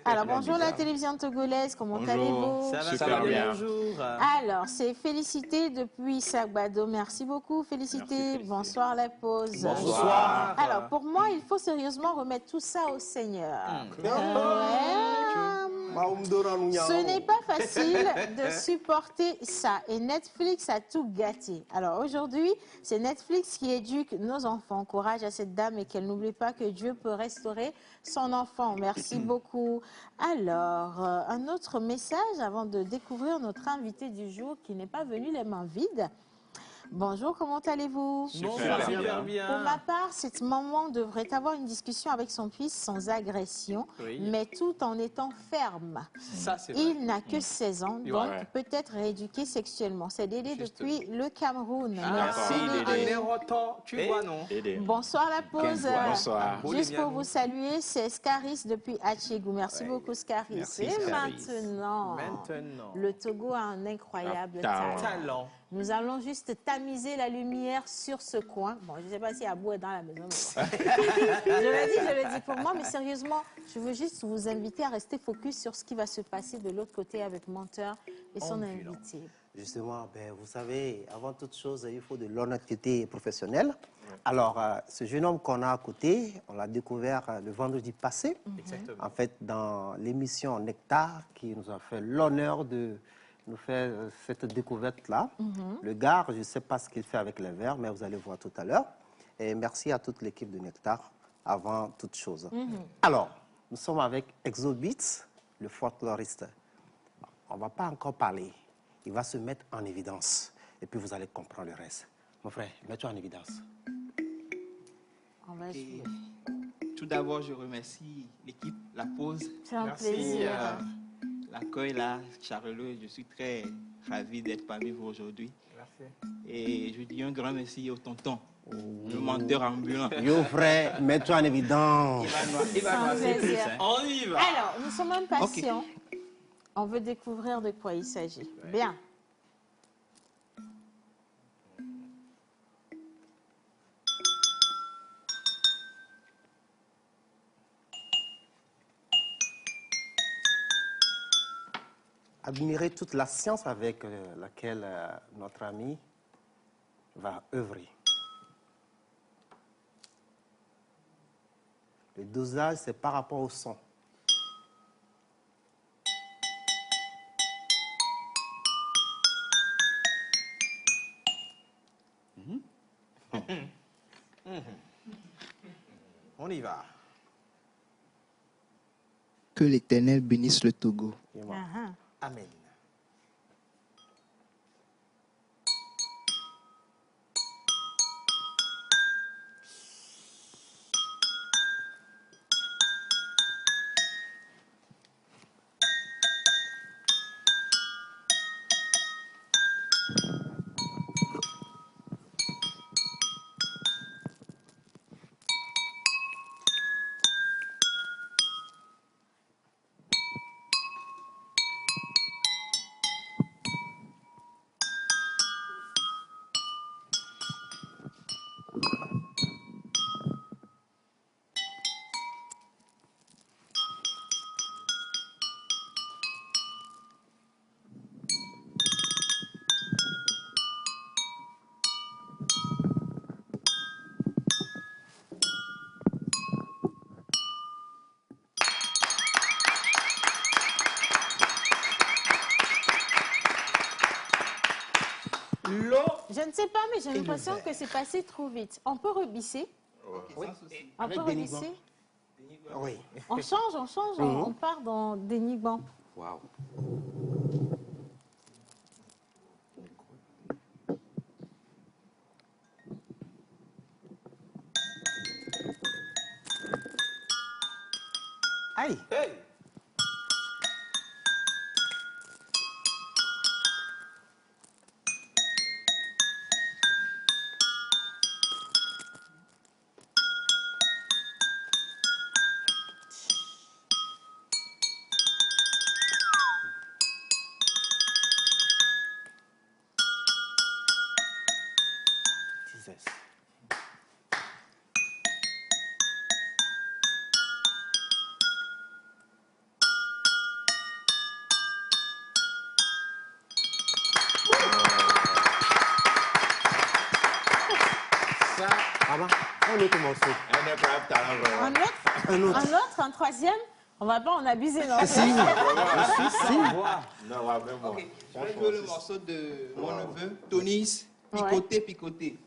Alors, bonjour la télévision togolaise, comment allez-vous? Ça va bien. Bonjour. Alors, c'est Félicité depuis Sagbado. Merci beaucoup, Félicité. Bonsoir la pause. Bonsoir. Alors, pour moi, il faut sérieusement remettre tout ça au Seigneur. Ce n'est pas facile de supporter ça et Netflix a tout gâté. Alors aujourd'hui, c'est Netflix qui éduque nos enfants. Courage à cette dame et qu'elle n'oublie pas que Dieu peut restaurer son enfant. Merci beaucoup. Alors, un autre message avant de découvrir notre invité du jour qui n'est pas venu les mains vides. Bonjour, comment allez-vous? Super bien. Pour ma part, cette maman devrait avoir une discussion avec son fils sans agression, mais tout en étant ferme. Ça, c'est vrai. Il n'a que 16 ans, donc peut-être rééduqué sexuellement. C'est Dédé depuis le Cameroun. Merci Dédé. Tu vois, non? Bonsoir la pause. Bonsoir. Juste pour vous saluer, c'est Scaris depuis Hachegou. Merci beaucoup Scaris. Merci, Et Scaris. maintenant, le Togo a un incroyable talent. Nous allons juste tamiser la lumière sur ce coin. Bon, je ne sais pas si Abou est dans la maison. Mais bon. je le dis pour moi, mais sérieusement, je veux juste vous inviter à rester focus sur ce qui va se passer de l'autre côté avec Menteur et son invité. Justement, vous savez, avant toute chose, il faut de l'honnêteté professionnelle. Alors, ce jeune homme qu'on a à côté, on l'a découvert le vendredi passé. En fait, dans l'émission Nectar, qui nous a fait l'honneur de nous faire cette découverte-là. Le gars, je ne sais pas ce qu'il fait avec les verres, mais vous allez voir tout à l'heure. Et merci à toute l'équipe de Nectar, avant toute chose. Alors, nous sommes avec Exobeats, le folkloriste. On ne va pas encore parler. Il va se mettre en évidence. Et puis, vous allez comprendre le reste. Mon frère, mets-toi en évidence. On va jouer. tout d'abord, je remercie l'équipe, la pause. C'est un plaisir. L'accueil là, chaleureux. Je suis très ravi d'être parmi vous aujourd'hui. Merci. Et je dis un grand merci au tonton, le menteur ambulant. Yo frère, mets-toi en évidence. Il va nous assez plus. Hein. On y va. Alors, nous sommes impatients. Okay. On veut découvrir de quoi il s'agit. Bien. Admirer toute la science avec laquelle notre ami va œuvrer. Le dosage, c'est par rapport au son. On y va. Que l'Éternel bénisse le Togo. Amen. Je ne sais pas, mais j'ai l'impression que c'est passé trop vite. On peut rebisser? Oui. On peut rebisser? Oui. On change, on part dans dénigrant. Waouh. Aïe. Hey. Un autre morceau. Un autre, un troisième. On va pas en abuser, non? Si. Okay. Je vais jouer le morceau de mon neveu, Tonis, Picoté, Picoté.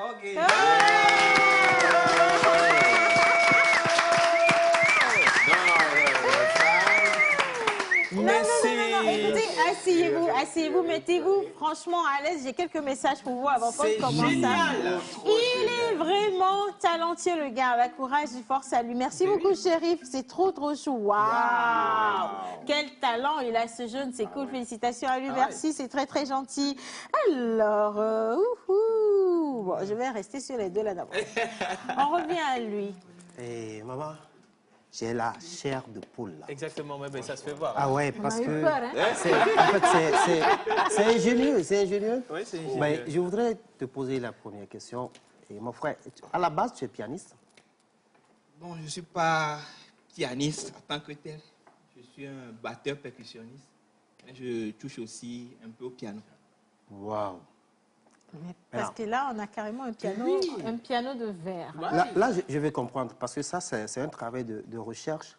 Okay. Asseyez-vous, mettez-vous franchement à l'aise. J'ai quelques messages pour vous avant qu'on commence. Il est vraiment talentueux, le gars. La courage, du force à lui. Merci beaucoup, Chérif. C'est trop chou. Waouh! Quel talent il a, ce jeune. C'est cool. Félicitations à lui. Merci. C'est très, très gentil. Alors, bon, je vais rester sur les deux là d'abord. On revient à lui. Et maman, j'ai la chair de poule. Là. Exactement, mais ça se fait voir. Ah ouais, parce que peur, hein? c'est ingénieux, c'est ingénieux. Oui, c'est ingénieux. Mais je voudrais te poser la première question. Et mon frère, à la base, tu es pianiste? Bon, je ne suis pas pianiste en tant que tel. Je suis un batteur percussionniste. Je touche aussi un peu au piano. Waouh! Parce que là, on a carrément un piano, un piano de verre. Là, je vais comprendre, parce que ça, c'est un travail de recherche.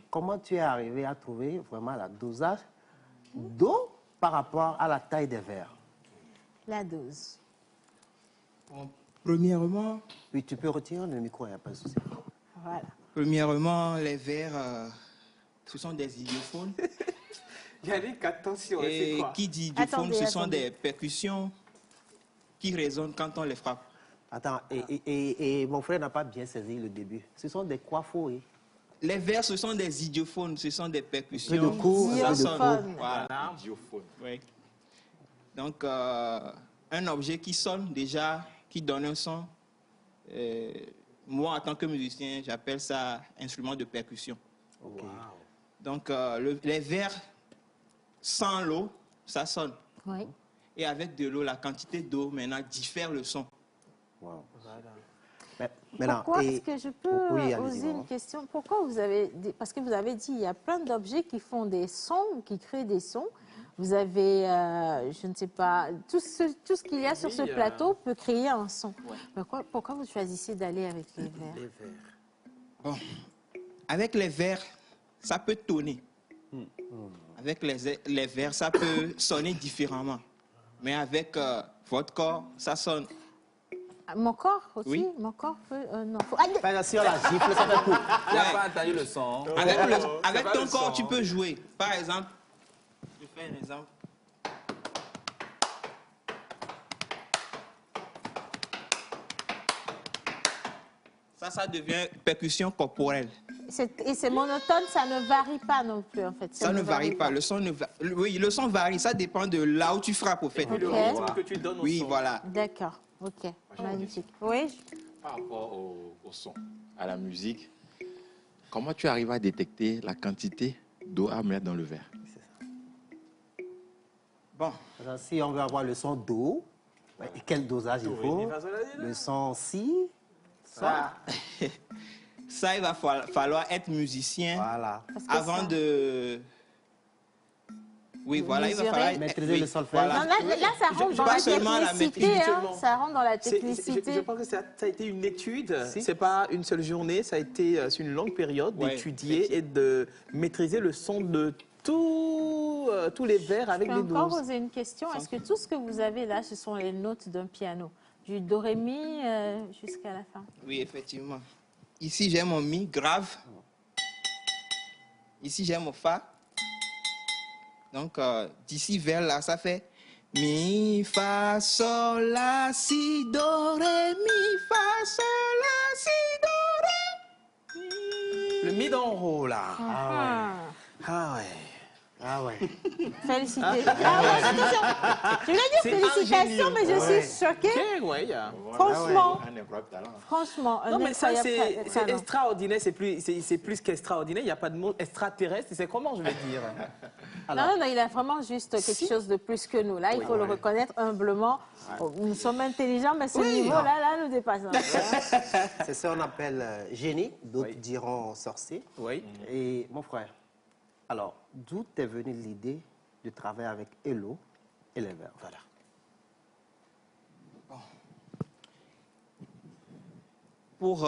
Comment tu es arrivé à trouver vraiment la dosage d'eau par rapport à la taille des verres? La dose. Bon, premièrement... Oui, tu peux retirer le micro, il n'y a pas de souci. Voilà. Premièrement, les verres, ce sont des idiophones. Yannick, attention, et qui dit idiophone, ce sont des percussions qui résonnent quand on les frappe. Attends, et mon frère n'a pas bien saisi le début. Ce sont des quoi faux, Les verres, ce sont des idiophones, ce sont des percussions. Idiophone. Voilà. Idiophone. Oui. Donc, un objet qui sonne déjà, qui donne un son. Moi, en tant que musicien, j'appelle ça instrument de percussion. Okay. Wow. Donc, les verres, sans l'eau, ça sonne. Oui. Et avec de l'eau, la quantité d'eau maintenant diffère le son. Wow. Pourquoi est-ce que je peux poser une question? Pourquoi vous avez... Parce que vous avez dit il y a plein d'objets qui font des sons, qui créent des sons. Vous avez, je ne sais pas, tout ce qu'il y a sur ce plateau peut créer un son. Ouais. Pourquoi vous choisissez d'aller avec les verres? Les verres. Bon, avec les verres, ça peut tonner. Avec les verres, ça peut sonner différemment. Mais avec votre corps, ça sonne. Mon corps aussi? Oui. Mon corps peut... non. Si on la gifle, ça fait coup. Il n'a pas entendu le son. Avec ton corps, tu peux jouer. Par exemple, je fais un exemple. Ça devient percussion corporelle. Et c'est monotone, ça ne varie pas non plus, en fait. Ça ne varie pas. Le son oui, le son varie. Ça dépend de là où tu frappes, au fait. Le rythme que tu donnes au son. Oui, voilà. D'accord. Ok. Magnifique. Oui. Par rapport au son, à la musique, comment tu arrives à détecter la quantité d'eau à mettre dans le verre? Bon. Alors, si on veut avoir le son d'eau, quel dosage il faut? Le son si, ça. Ça, il va falloir être musicien avant de... Oui, voilà, il va falloir maîtriser le solfège. Voilà. Non, là, ça rentre dans la technicité. Ça rentre dans la technicité. Je pense que ça a été une étude. C'est pas une seule journée. Ça a été une longue période d'étudier et de maîtriser le son de tous les verres avec des doses. Je peux encore poser une question. Est-ce que tout ce que vous avez là, ce sont les notes d'un piano? Du do, ré, mi jusqu'à la fin? Oui, effectivement. Ici, j'ai mon mi grave. Ici, j'ai mon fa. Donc, d'ici vers là, ça fait mi, fa, sol, la, si, do, ré, mi, fa, sol, la, si, do, ré, mi. Le mi dans rô, là. Ah ouais. Ah ouais. Félicitations. Je voulais dire félicitations, mais je suis choquée. Franchement. Franchement. Non, mais ça, c'est extraordinaire. C'est plus qu'extraordinaire. Il n'y a pas de mot extraterrestre. C'est comment, je vais dire? Non, il a vraiment juste quelque chose de plus que nous. Là, il faut le reconnaître humblement. Nous sommes intelligents, mais ce niveau-là, nous dépasse. C'est ça qu'on appelle génie. D'autres diront sorcier. Oui. Et mon frère, alors, d'où t'es venue l'idée de travailler avec Hello et les verres? Voilà. Pour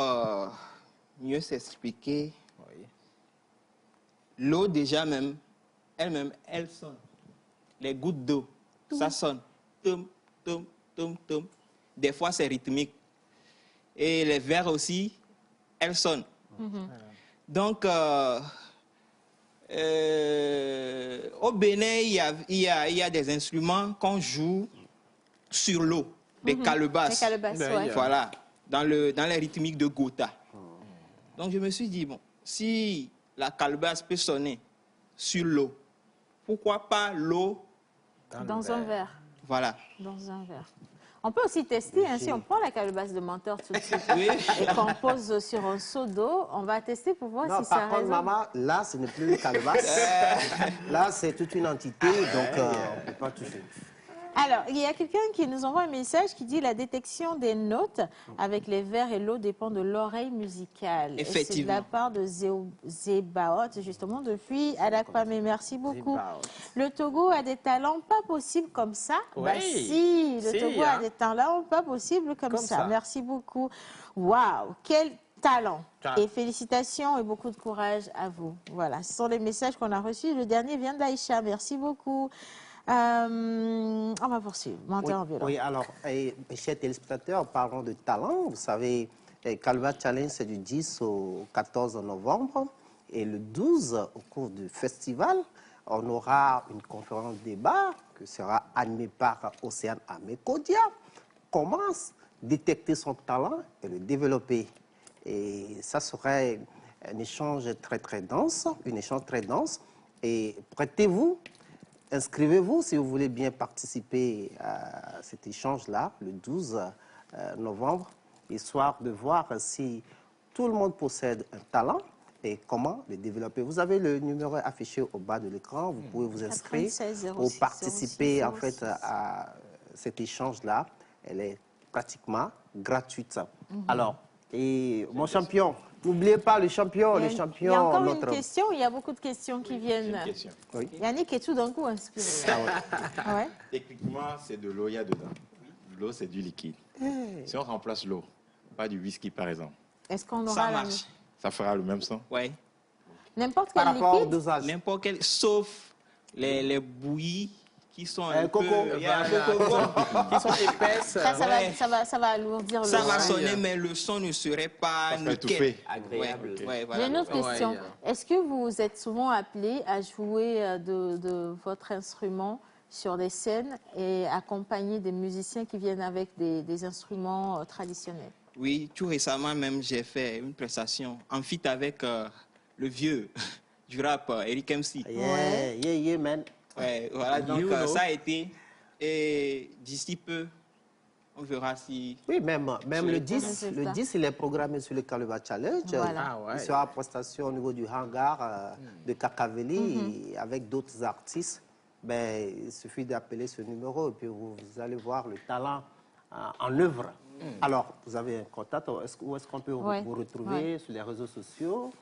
mieux s'expliquer, l'eau déjà elle-même, elle sonne. Les gouttes d'eau, ça sonne. Tum, tum, tum, tum. Des fois, c'est rythmique. Et les verres aussi, elles sonnent. Donc, au Bénin, il y a des instruments qu'on joue sur l'eau, des calebasses. Des calebasses, voilà, dans les rythmiques de Gotha. Donc je me suis dit, bon, si la calebasse peut sonner sur l'eau, pourquoi pas l'eau dans un verre? Voilà. Dans un verre. On peut aussi tester, hein, si on prend la calebasse de menteur tout de suite et qu'on pose sur un seau d'eau, on va tester pour voir si ça résonne. Par contre, maman, là, ce n'est plus une calebasse. Là, c'est toute une entité, donc on ne peut pas toucher. Alors, il y a quelqu'un qui nous envoie un message qui dit la détection des notes avec les verres et l'eau dépend de l'oreille musicale. Effectivement. C'est de la part de Zébaot, justement, depuis Adakwame. Merci beaucoup. Le Togo a des talents pas possibles comme ça. Oui. Bah si, le Togo a des talents pas possibles comme ça. Merci beaucoup. Waouh, quel talent. Et félicitations et beaucoup de courage à vous. Voilà, ce sont les messages qu'on a reçus. Le dernier vient d'Aïcha. Merci beaucoup. On va poursuivre. Oui, alors, chers téléspectateurs, parlons de talent. Vous savez, Calva Challenge, c'est du 10 au 14 novembre. Et le 12, au cours du festival, on aura une conférence débat qui sera animée par Océane Amekodia. Comment détecter son talent et le développer? Et ça serait un échange très dense, Et prêtez-vous. Inscrivez-vous si vous voulez bien participer à cet échange-là, le 12 novembre, histoire de voir si tout le monde possède un talent et comment le développer. Vous avez le numéro affiché au bas de l'écran, vous pouvez vous inscrire ou participer en fait à cet échange-là. Elle est pratiquement gratuite. Alors, et mon champion, n'oubliez pas le champion, les champions. Il y a encore une question, il y a beaucoup de questions qui viennent. Oui. Yannick est tout d'un coup inspiré. Ouais. Techniquement, c'est de l'eau, il y a dedans. L'eau, c'est du liquide. Si on remplace l'eau, pas du whisky par exemple. Est-ce qu'on aura ça marche. Ça fera le même son? Oui. N'importe quel liquide? N'importe quel, sauf les bouillies qui sont un coco, peu... qui sont épaisses. Ça va alourdir le son. Ça va sonner, mais le son ne serait pas nickel. Agréable. Voilà. J'ai une autre question. Est-ce que vous êtes souvent appelé à jouer de votre instrument sur des scènes et accompagner des musiciens qui viennent avec des instruments traditionnels? Oui, tout récemment même, j'ai fait une prestation en feat avec le vieux du rap, Eric MC. Yeah, man. Ouais, voilà, donc ça a été, et d'ici peu, on verra si... Oui, même le 10, il est programmé sur le Calva Challenge. Voilà. Il sera en prestation au niveau du hangar de Kakaveli avec d'autres artistes. Ben, il suffit d'appeler ce numéro et puis vous allez voir le talent en œuvre. Alors, vous avez un contact, où est-ce qu'on peut vous retrouver sur les réseaux sociaux?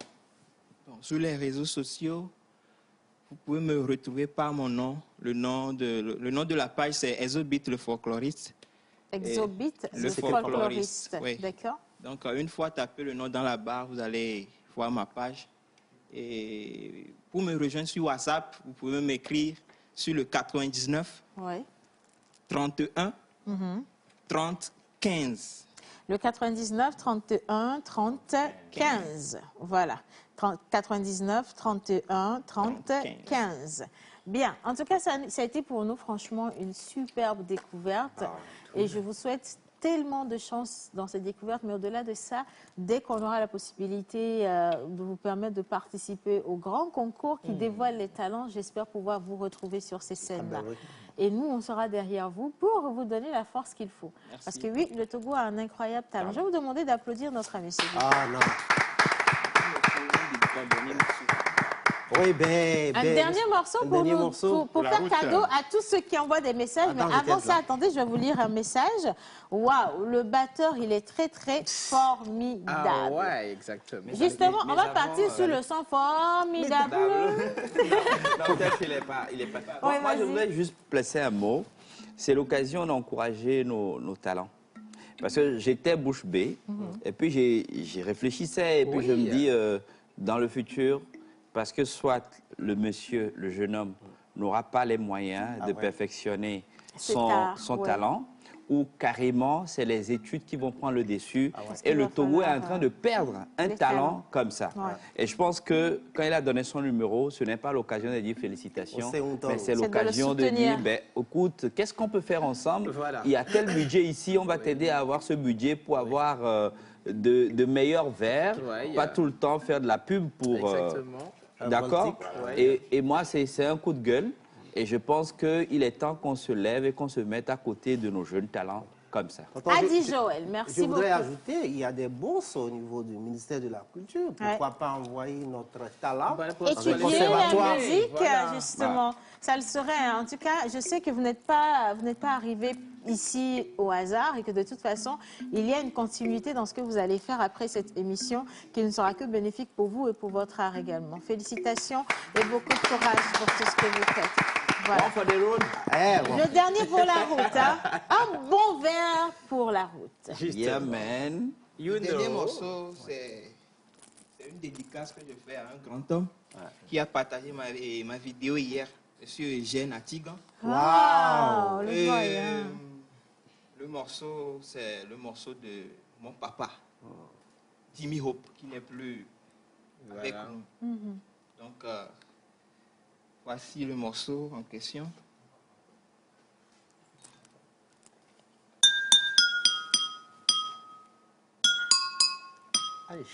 Bon, sur les réseaux sociaux, vous pouvez me retrouver par mon nom. Le nom de la page, c'est Exobit le folkloriste. Exobit le folkloriste. Oui. D'accord. Donc, une fois tapé le nom dans la barre, vous allez voir ma page. Et pour me rejoindre sur WhatsApp, vous pouvez m'écrire sur le 99 31 30 15. Le 99 31 30 15. Voilà. 99 31 30 15. Bien. En tout cas, ça a été pour nous, franchement, une superbe découverte. Et je vous souhaite tellement de chance dans cette découverte. Mais au-delà de ça, dès qu'on aura la possibilité de vous permettre de participer au grand concours qui dévoile les talents, j'espère pouvoir vous retrouver sur ces scènes-là. Et nous, on sera derrière vous pour vous donner la force qu'il faut. Merci. Parce que oui, le Togo a un incroyable talent. Je vais vous demander d'applaudir notre ami. Ah non. Oui, un dernier morceau pour faire cadeau à tous ceux qui envoient des messages. Mais avant ça, attendez, je vais vous lire un message. Waouh, le batteur, il est très formidable. Ah ouais, exactement. Justement, on va partir sur le son formidable. Non, peut-être qu'il n'est pas. Moi, je voulais juste placer un mot. C'est l'occasion d'encourager nos talents. Parce que j'étais bouche bée, et puis j'y réfléchissais, et puis je me dis, dans le futur, parce que soit le monsieur, le jeune homme, n'aura pas les moyens de perfectionner son talent, ou carrément, c'est les études qui vont prendre le dessus. Et le Togo est en train de perdre un talent comme ça. Et je pense que quand il a donné son numéro, ce n'est pas l'occasion de dire félicitations, mais c'est l'occasion de dire, ben, écoute, qu'est-ce qu'on peut faire ensemble? Il y a tel budget ici, on va t'aider à avoir ce budget pour avoir de meilleurs verres, pas tout le temps faire de la pub pour... D'accord. Et moi, c'est un coup de gueule. Et je pense qu'il est temps qu'on se lève et qu'on se mette à côté de nos jeunes talents comme ça. Adi Joël, merci beaucoup. Je voudrais ajouter, il y a des bourses au niveau du ministère de la Culture. Pourquoi pas envoyer notre talent étudier la musique, justement. Ça le serait. En tout cas, je sais que vous n'êtes pas arrivé ici au hasard et que de toute façon, il y a une continuité dans ce que vous allez faire après cette émission qui ne sera que bénéfique pour vous et pour votre art également. Félicitations et beaucoup de courage pour tout ce que vous faites. Voilà. Le dernier pour la route. Hein? Un bon verre pour la route. Yeah, man. Le dernier morceau, c'est une dédicace que je fais à un grand homme qui a partagé ma vidéo hier. Monsieur Eugène Atigan. Wow, le morceau, c'est le morceau de mon papa, Jimmy Hope, qui n'est plus avec nous. Donc, voici le morceau en question. Allez.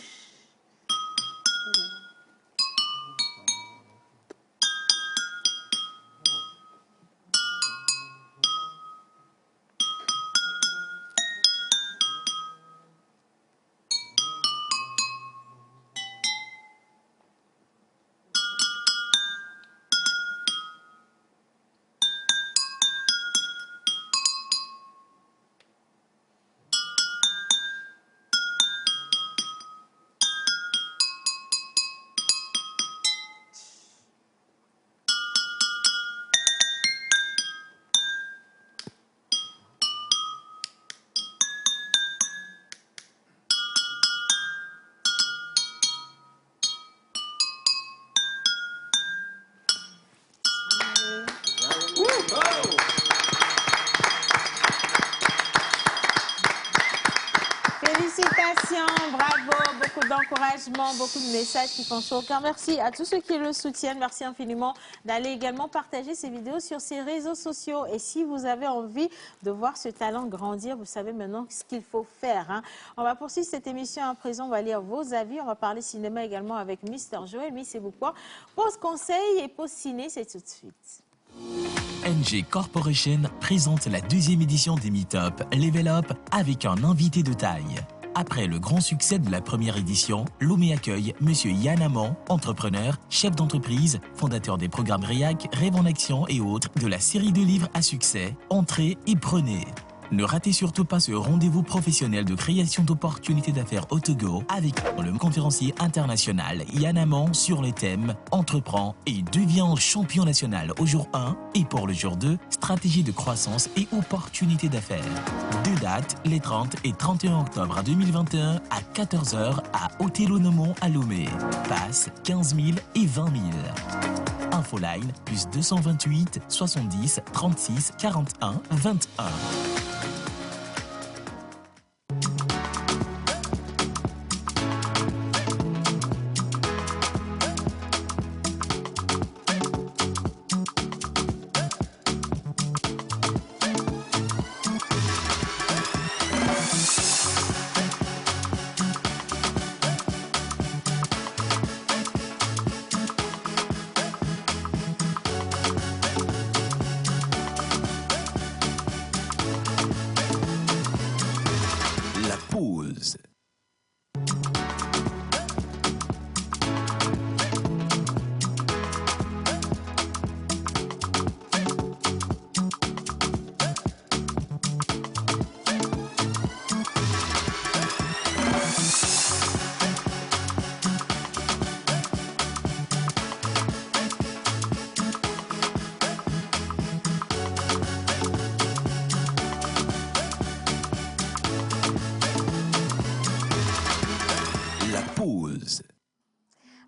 Félicitations, bravo, beaucoup d'encouragement, beaucoup de messages qui font chaud au cœur. Merci à tous ceux qui le soutiennent. Merci infiniment d'aller également partager ces vidéos sur ces réseaux sociaux. Et si vous avez envie de voir ce talent grandir, vous savez maintenant ce qu'il faut faire. Hein. On va poursuivre cette émission à présent. On va lire vos avis. On va parler cinéma également avec Mr. Joël. Mais c'est pourquoi pause conseil et pause ciné, c'est tout de suite. NG Corporation présente la deuxième édition des Meetup Level Up avec un invité de taille. Après le grand succès de la première édition, Lomé accueille M. Yann Amand, entrepreneur, chef d'entreprise, fondateur des programmes REAC, Rêve en Action et autres de la série de livres à succès. Entrez et prenez. Ne ratez surtout pas ce rendez-vous professionnel de création d'opportunités d'affaires au Togo avec le conférencier international Yann Amand sur les thèmes « Entreprends et deviens champion national » au jour 1 et pour le jour 2, stratégie de croissance et opportunités d'affaires. Deux dates, les 30 et 31 octobre 2021 à 14h à Hôtel Onomon à Lomé. Passe 15 000 et 20 000. Infoline plus 228 70 36 41 21.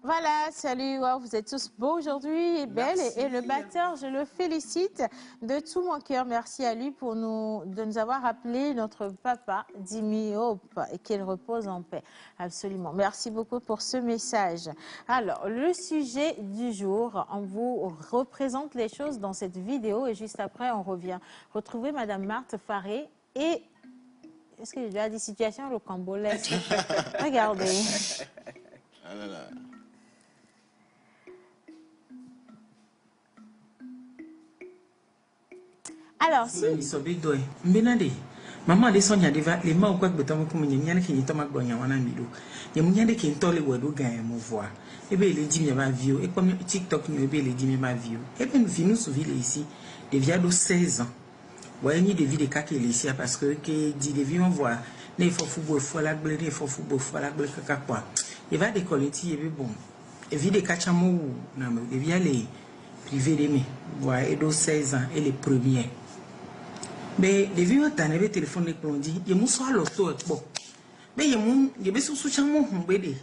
Voilà, salut, wow, vous êtes tous beaux aujourd'hui et belles. Et le batteur, je le félicite de tout mon cœur. Merci à lui de nous avoir appelé notre papa, Jimmy Hope, et qu'il repose en paix. Absolument. Merci beaucoup pour ce message. Alors, le sujet du jour, on vous représente les choses dans cette vidéo et juste après, on revient retrouver Madame Marthe Faré et... Est-ce que j'ai déjà des situations rocambolesques? Regardez. Ah là là. Alors, si... Maman de sonya deva les mains quoi que tam comme nyanya ki nyita magbonya wana milo. Ye munya de ki ntole wedo gan mo voix. Ebe le dit mi ma view et comme TikTok ni ebe le dit mi ma view. Ebe nous vinu souvile ici de via de 16 ans. Ouais ni de vie de cas qui ici parce que dit de vie on voit les faut football faut la blé faut football faut la blé kaka quoi. Il va décoller ti ebe bon. Et vie de kachamo na de via les privés de mes. Ouais et de 16 ans et les premiers. Mais les vieux ont un téléphone de Clondi, il y a moussa l'auto et bon. Mais il y a sous chamon bédé.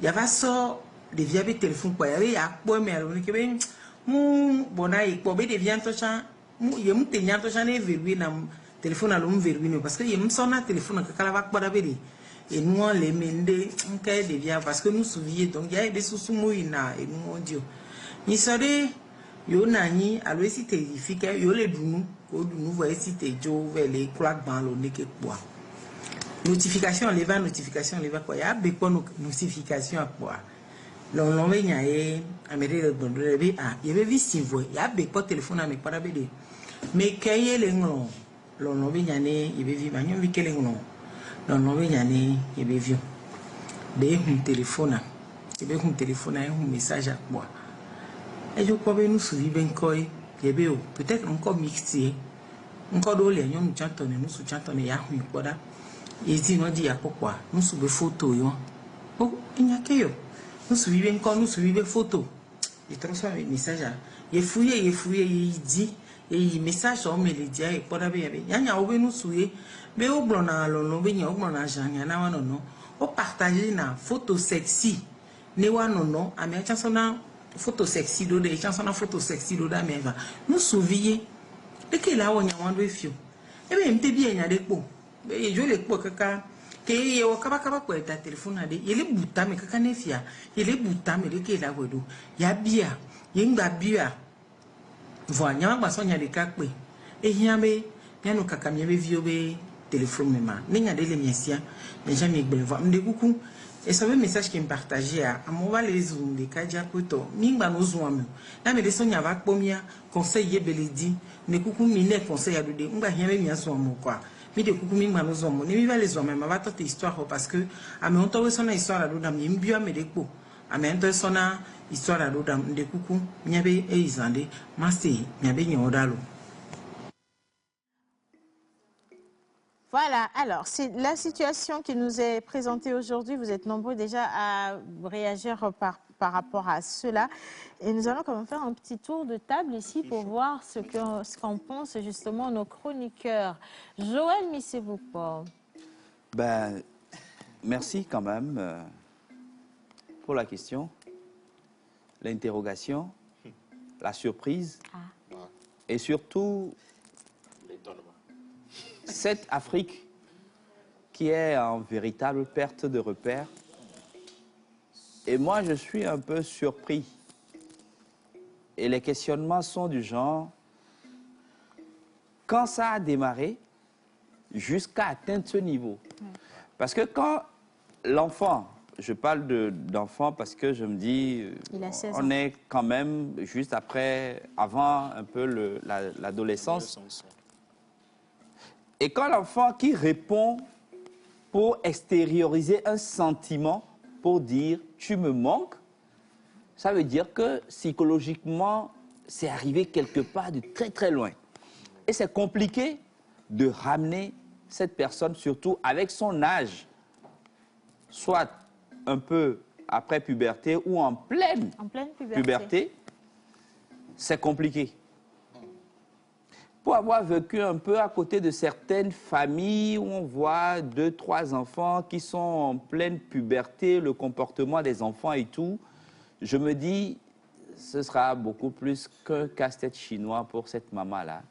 Il y avait ça des vieux téléphones quoi, il y avait à quoi mais alors que ben bon aïe quoi bédé vient to chan, il y a monté n'y a to chan et verrouillé na téléphone à l'homme verrouillé parce que il y a mon son à téléphone que kala va quoi bédé. Et nous on les mendé on caille des vieux parce que nous souviens donc il y a des sous mouina et nous on dit. Il serait yo nani alors si terrifique yo le dunu ko dunu voye si te jo vers les clock dans le neke quoi notification leva quoi ya be ko notification quoi l'on ve nya e amere le bon le bi a ye be vi si voye ya be ko téléphone ame para be de mais kaye le nglo l'on ve nya ne ye be vi ba nyo vi kele nglo l'on ve nya ne ye be vi de un téléphone ye be un téléphone un message à quoi. Et je crois que nous suivons encore, peut-être encore mixé, encore dans les gens nous chantons, nous chantons les gens nous quoi et si nous dit à pourquoi nous suivons photo oh il n'y a que yo nous suivons encore nous suivons photo il transforme le message il fouille il dit et il message on me le dit et quoi d'abord il y a nous suivons mais au blanc na l'on vient au blanc na Jean y en a non au partager na photo sexy ne wa non à mes chansons photo sexy do de chansons na photo sexy do da mais nous souviens de que là on y a un de fio et bien m'te bien y a des pots et je les pots kaka que y a kaba quoi ta téléphone ade il est buta mais kaka ne fia il est buta mais de que là wedo ya bia yinga bia voilà nyama ba sonya de kakpe et hiambe bien no kaka mi be vio be téléphone même ninga de les miesia mais jamais gbele va m'de coucou. Et ça veut un message qui me partageait à mon val les zoom des kaja poto mingba no zoom na me de sonya va pomia conseil yebeledi ne kuku mine conseil à de mba hiame mi aso quoi mi de kuku mingba no zoom ne mi va les zoom mais va toute histoire parce que à me on to sona histoire à dodam mi mbio me de ko à me on sona histoire à dodam de kuku nyabe e izande masti nyabe nyodalo. Voilà, alors c'est la situation qui nous est présentée aujourd'hui. Vous êtes nombreux déjà à réagir par rapport à cela. Et nous allons quand même faire un petit tour de table ici pour voir ce qu'en pensent justement nos chroniqueurs. Joël Misseboupo. Ben, merci quand même pour la question, l'interrogation, la surprise et surtout cette Afrique qui est en véritable perte de repères. Et moi, je suis un peu surpris. Et les questionnements sont du genre, quand ça a démarré, jusqu'à atteindre ce niveau. Parce que quand l'enfant, je parle d'enfant parce que je me dis, on est quand même juste après, avant un peu l'adolescence. Et quand l'enfant qui répond pour extérioriser un sentiment, pour dire « tu me manques », ça veut dire que psychologiquement, c'est arrivé quelque part de très très loin. Et c'est compliqué de ramener cette personne, surtout avec son âge, soit un peu après puberté ou en pleine puberté, c'est compliqué. Pour avoir vécu un peu à côté de certaines familles où on voit 2, 3 enfants qui sont en pleine puberté, le comportement des enfants et tout, je me dis, ce sera beaucoup plus qu'un casse-tête chinois pour cette maman-là.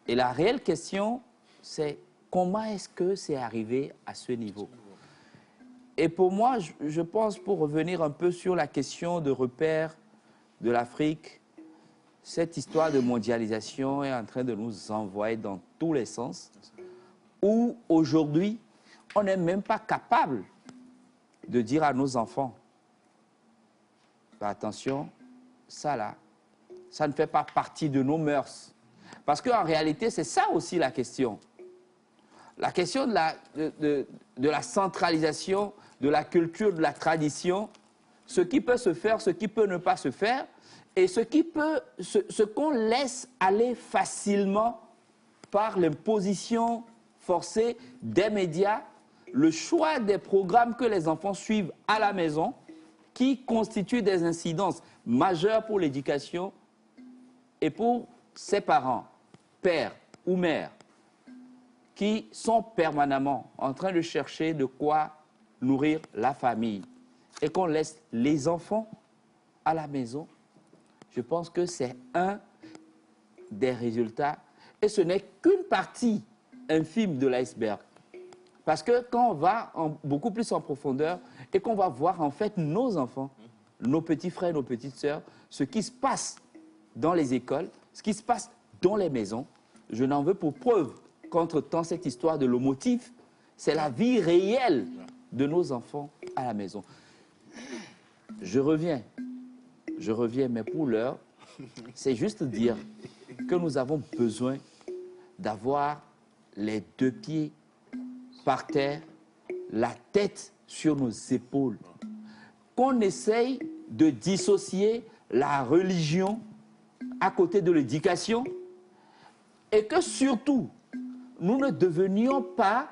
Et la réelle question, c'est comment est-ce que c'est arrivé à ce niveau? Et pour moi, je pense, pour revenir un peu sur la question de repères de l'Afrique, cette histoire de mondialisation est en train de nous envoyer dans tous les sens, où aujourd'hui, on n'est même pas capable de dire à nos enfants, bah, attention, ça là, ça ne fait pas partie de nos mœurs. Parce qu'en réalité, c'est ça aussi la question. la question de la centralisation, de la culture, de la tradition, ce qui peut se faire, ce qui peut ne pas se faire, et ce qu'on laisse aller facilement par l'imposition forcée des médias, le choix des programmes que les enfants suivent à la maison, qui constituent des incidences majeures pour l'éducation et pour ses parents, pères ou mères, qui sont permanemment en train de chercher de quoi nourrir la famille, et qu'on laisse les enfants à la maison, je pense que c'est un des résultats, et ce n'est qu'une partie infime de l'iceberg. Parce que quand on va beaucoup plus en profondeur et qu'on va voir en fait nos enfants, nos petits frères, nos petites sœurs, ce qui se passe dans les écoles, ce qui se passe dans les maisons, je n'en veux pour preuve qu'entre-temps, cette histoire de lomotif, c'est la vie réelle de nos enfants à la maison. Je reviens, mais pour l'heure, c'est juste dire que nous avons besoin d'avoir les deux pieds par terre, la tête sur nos épaules, qu'on essaye de dissocier la religion à côté de l'éducation, et que surtout, nous ne devenions pas,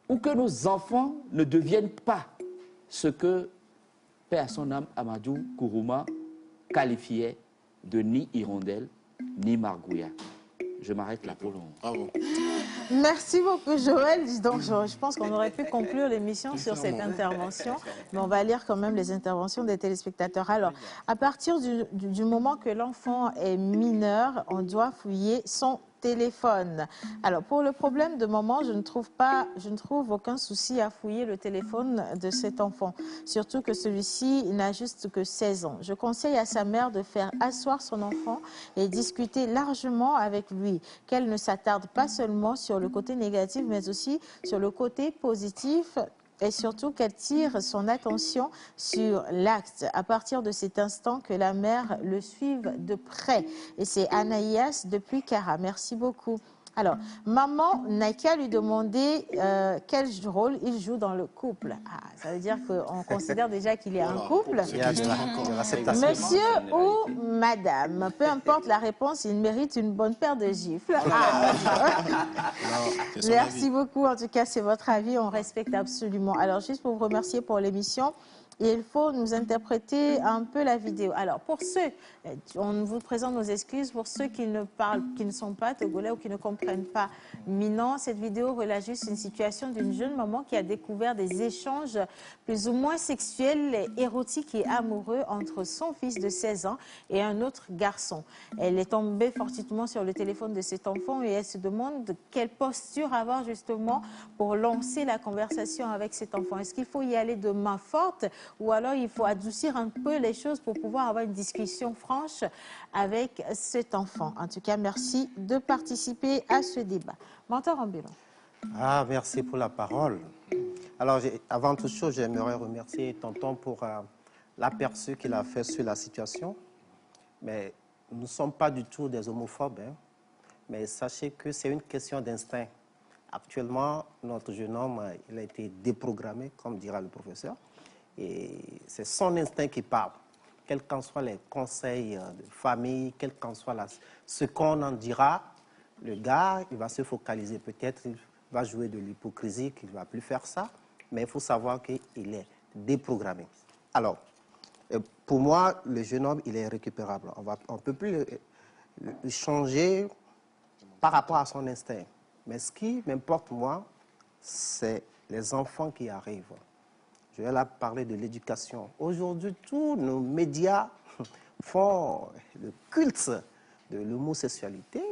ou que nos enfants ne deviennent pas ce que Père à son âme Amadou Kourouma qualifiait de ni hirondelle, ni margouilla. Je m'arrête là pour le moment. Bravo. Merci beaucoup, Joël. Donc, je pense qu'on aurait pu conclure l'émission sur cette intervention, mais on va lire quand même les interventions des téléspectateurs. Alors, à partir du moment que l'enfant est mineur, on doit fouiller son téléphone. Alors, pour le problème de maman, je ne trouve aucun souci à fouiller le téléphone de cet enfant, surtout que celui-ci n'a juste que 16 ans. Je conseille à sa mère de faire asseoir son enfant et discuter largement avec lui, qu'elle ne s'attarde pas seulement sur le côté négatif, mais aussi sur le côté positif, et surtout qu'elle tire son attention sur l'acte. À partir de cet instant, que la mère le suive de près. Et c'est Anaïs depuis Cara. Merci beaucoup. Alors, maman n'a qu'à lui demander quel rôle il joue dans le couple. Ah, ça veut dire qu'on considère déjà qu'il y a un couple. Monsieur ou madame, peu importe la réponse, il mérite une bonne paire de gifles. Ah. Merci beaucoup. En tout cas, c'est votre avis. On respecte absolument. Alors, juste pour vous remercier pour l'émission, il faut nous interpréter un peu la vidéo. Alors, pour ceux, on vous présente nos excuses, pour ceux qui ne sont pas togolais ou qui ne comprennent pas Minan, cette vidéo relate juste une situation d'une jeune maman qui a découvert des échanges plus ou moins sexuels, érotiques et amoureux entre son fils de 16 ans et un autre garçon. Elle est tombée fortuitement sur le téléphone de cet enfant et elle se demande quelle posture avoir justement pour lancer la conversation avec cet enfant. Est-ce qu'il faut y aller de main forte ou alors il faut adoucir un peu les choses pour pouvoir avoir une discussion franche avec cet enfant? En tout cas, merci de participer à ce débat. Mentor ambulant. Ah, merci pour la parole. Alors, avant toute chose, j'aimerais remercier Tonton pour l'aperçu qu'il a fait sur la situation. Mais nous ne sommes pas du tout des homophobes, hein. Mais sachez que c'est une question d'instinct. Actuellement, notre jeune homme, il a été déprogrammé, comme dira le professeur. Et c'est son instinct qui parle. Quels qu'en soient les conseils de famille, quel qu'en soit ce qu'on en dira, le gars, il va se focaliser. Peut-être il va jouer de l'hypocrisie, qu'il ne va plus faire ça, mais il faut savoir qu'il est déprogrammé. Alors, pour moi, le jeune homme, il est récupérable. On ne peut plus le changer par rapport à son instinct. Mais ce qui m'importe, moi, c'est les enfants qui arrivent. Je vais là parler de l'éducation. Aujourd'hui, tous nos médias font le culte de l'homosexualité,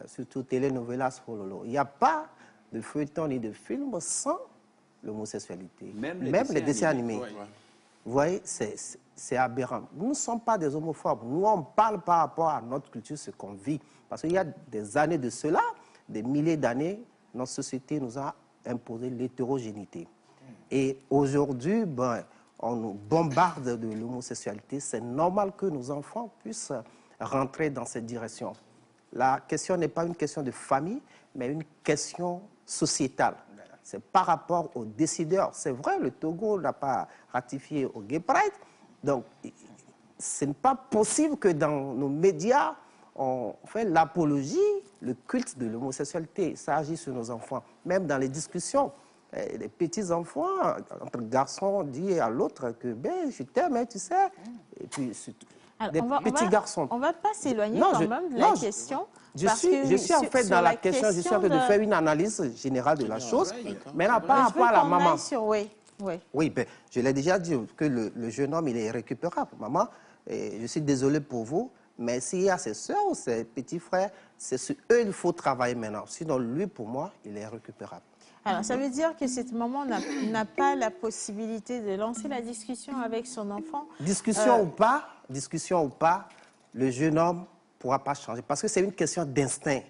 surtout telenovelas, pololo. Il n'y a pas de feuilleton ni de film sans l'homosexualité. Même les dessins animés. Ouais. Vous voyez, c'est aberrant. Nous ne sommes pas des homophobes. Nous, on parle par rapport à notre culture, ce qu'on vit. Parce qu'il y a des années de cela, des milliers d'années, notre société nous a imposé l'hétérogénéité. Et aujourd'hui, on nous bombarde de l'homosexualité. C'est normal que nos enfants puissent rentrer dans cette direction. la question n'est pas une question de famille, mais une question sociétale. C'est par rapport aux décideurs. C'est vrai, le Togo n'a pas ratifié au Gay Pride. Donc, ce n'est pas possible que dans nos médias, on fait l'apologie, le culte de l'homosexualité. Ça agit sur nos enfants. Même dans les discussions, les petits-enfants, entre garçons, disent à l'autre que ben, je t'aime, hein, tu sais. Et puis, alors, petits garçons. On ne va pas s'éloigner quand même de la question. Je suis en fait dans la question, je suis en train de faire une analyse générale de la chose. Maintenant, par rapport à la maman. Oui, ben, je l'ai déjà dit que le jeune homme, il est récupérable. Maman, je suis désolé pour vous, mais s'il y a ses soeurs ou ses petits frères, c'est sur eux qu'il faut travailler maintenant. Sinon, lui, pour moi, il est récupérable. Alors, ça veut dire que cette maman n'a pas la possibilité de lancer la discussion avec son enfant. Discussion ou pas, le jeune homme ne pourra pas changer. Parce que c'est une question d'instinct.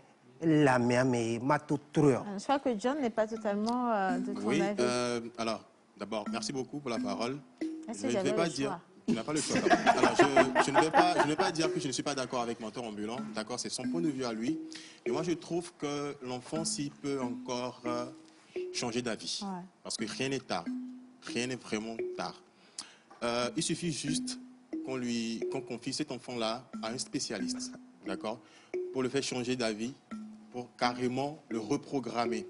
La mienne, mais je crois que John n'est pas totalement de ton avis. Alors, d'abord, merci beaucoup pour la parole. Je ne vais pas dire... Tu n'as pas le choix. Alors, je ne vais pas dire que je ne suis pas d'accord avec Mentor Ambulant. D'accord, c'est son point de vue à lui. Mais moi, je trouve que l'enfant, s'il peut encore changer d'avis. Ouais. Parce que rien n'est tard. Rien n'est vraiment tard. Il suffit juste qu'on confie cet enfant-là à un spécialiste. D'accord, pour le faire changer d'avis, pour carrément le reprogrammer.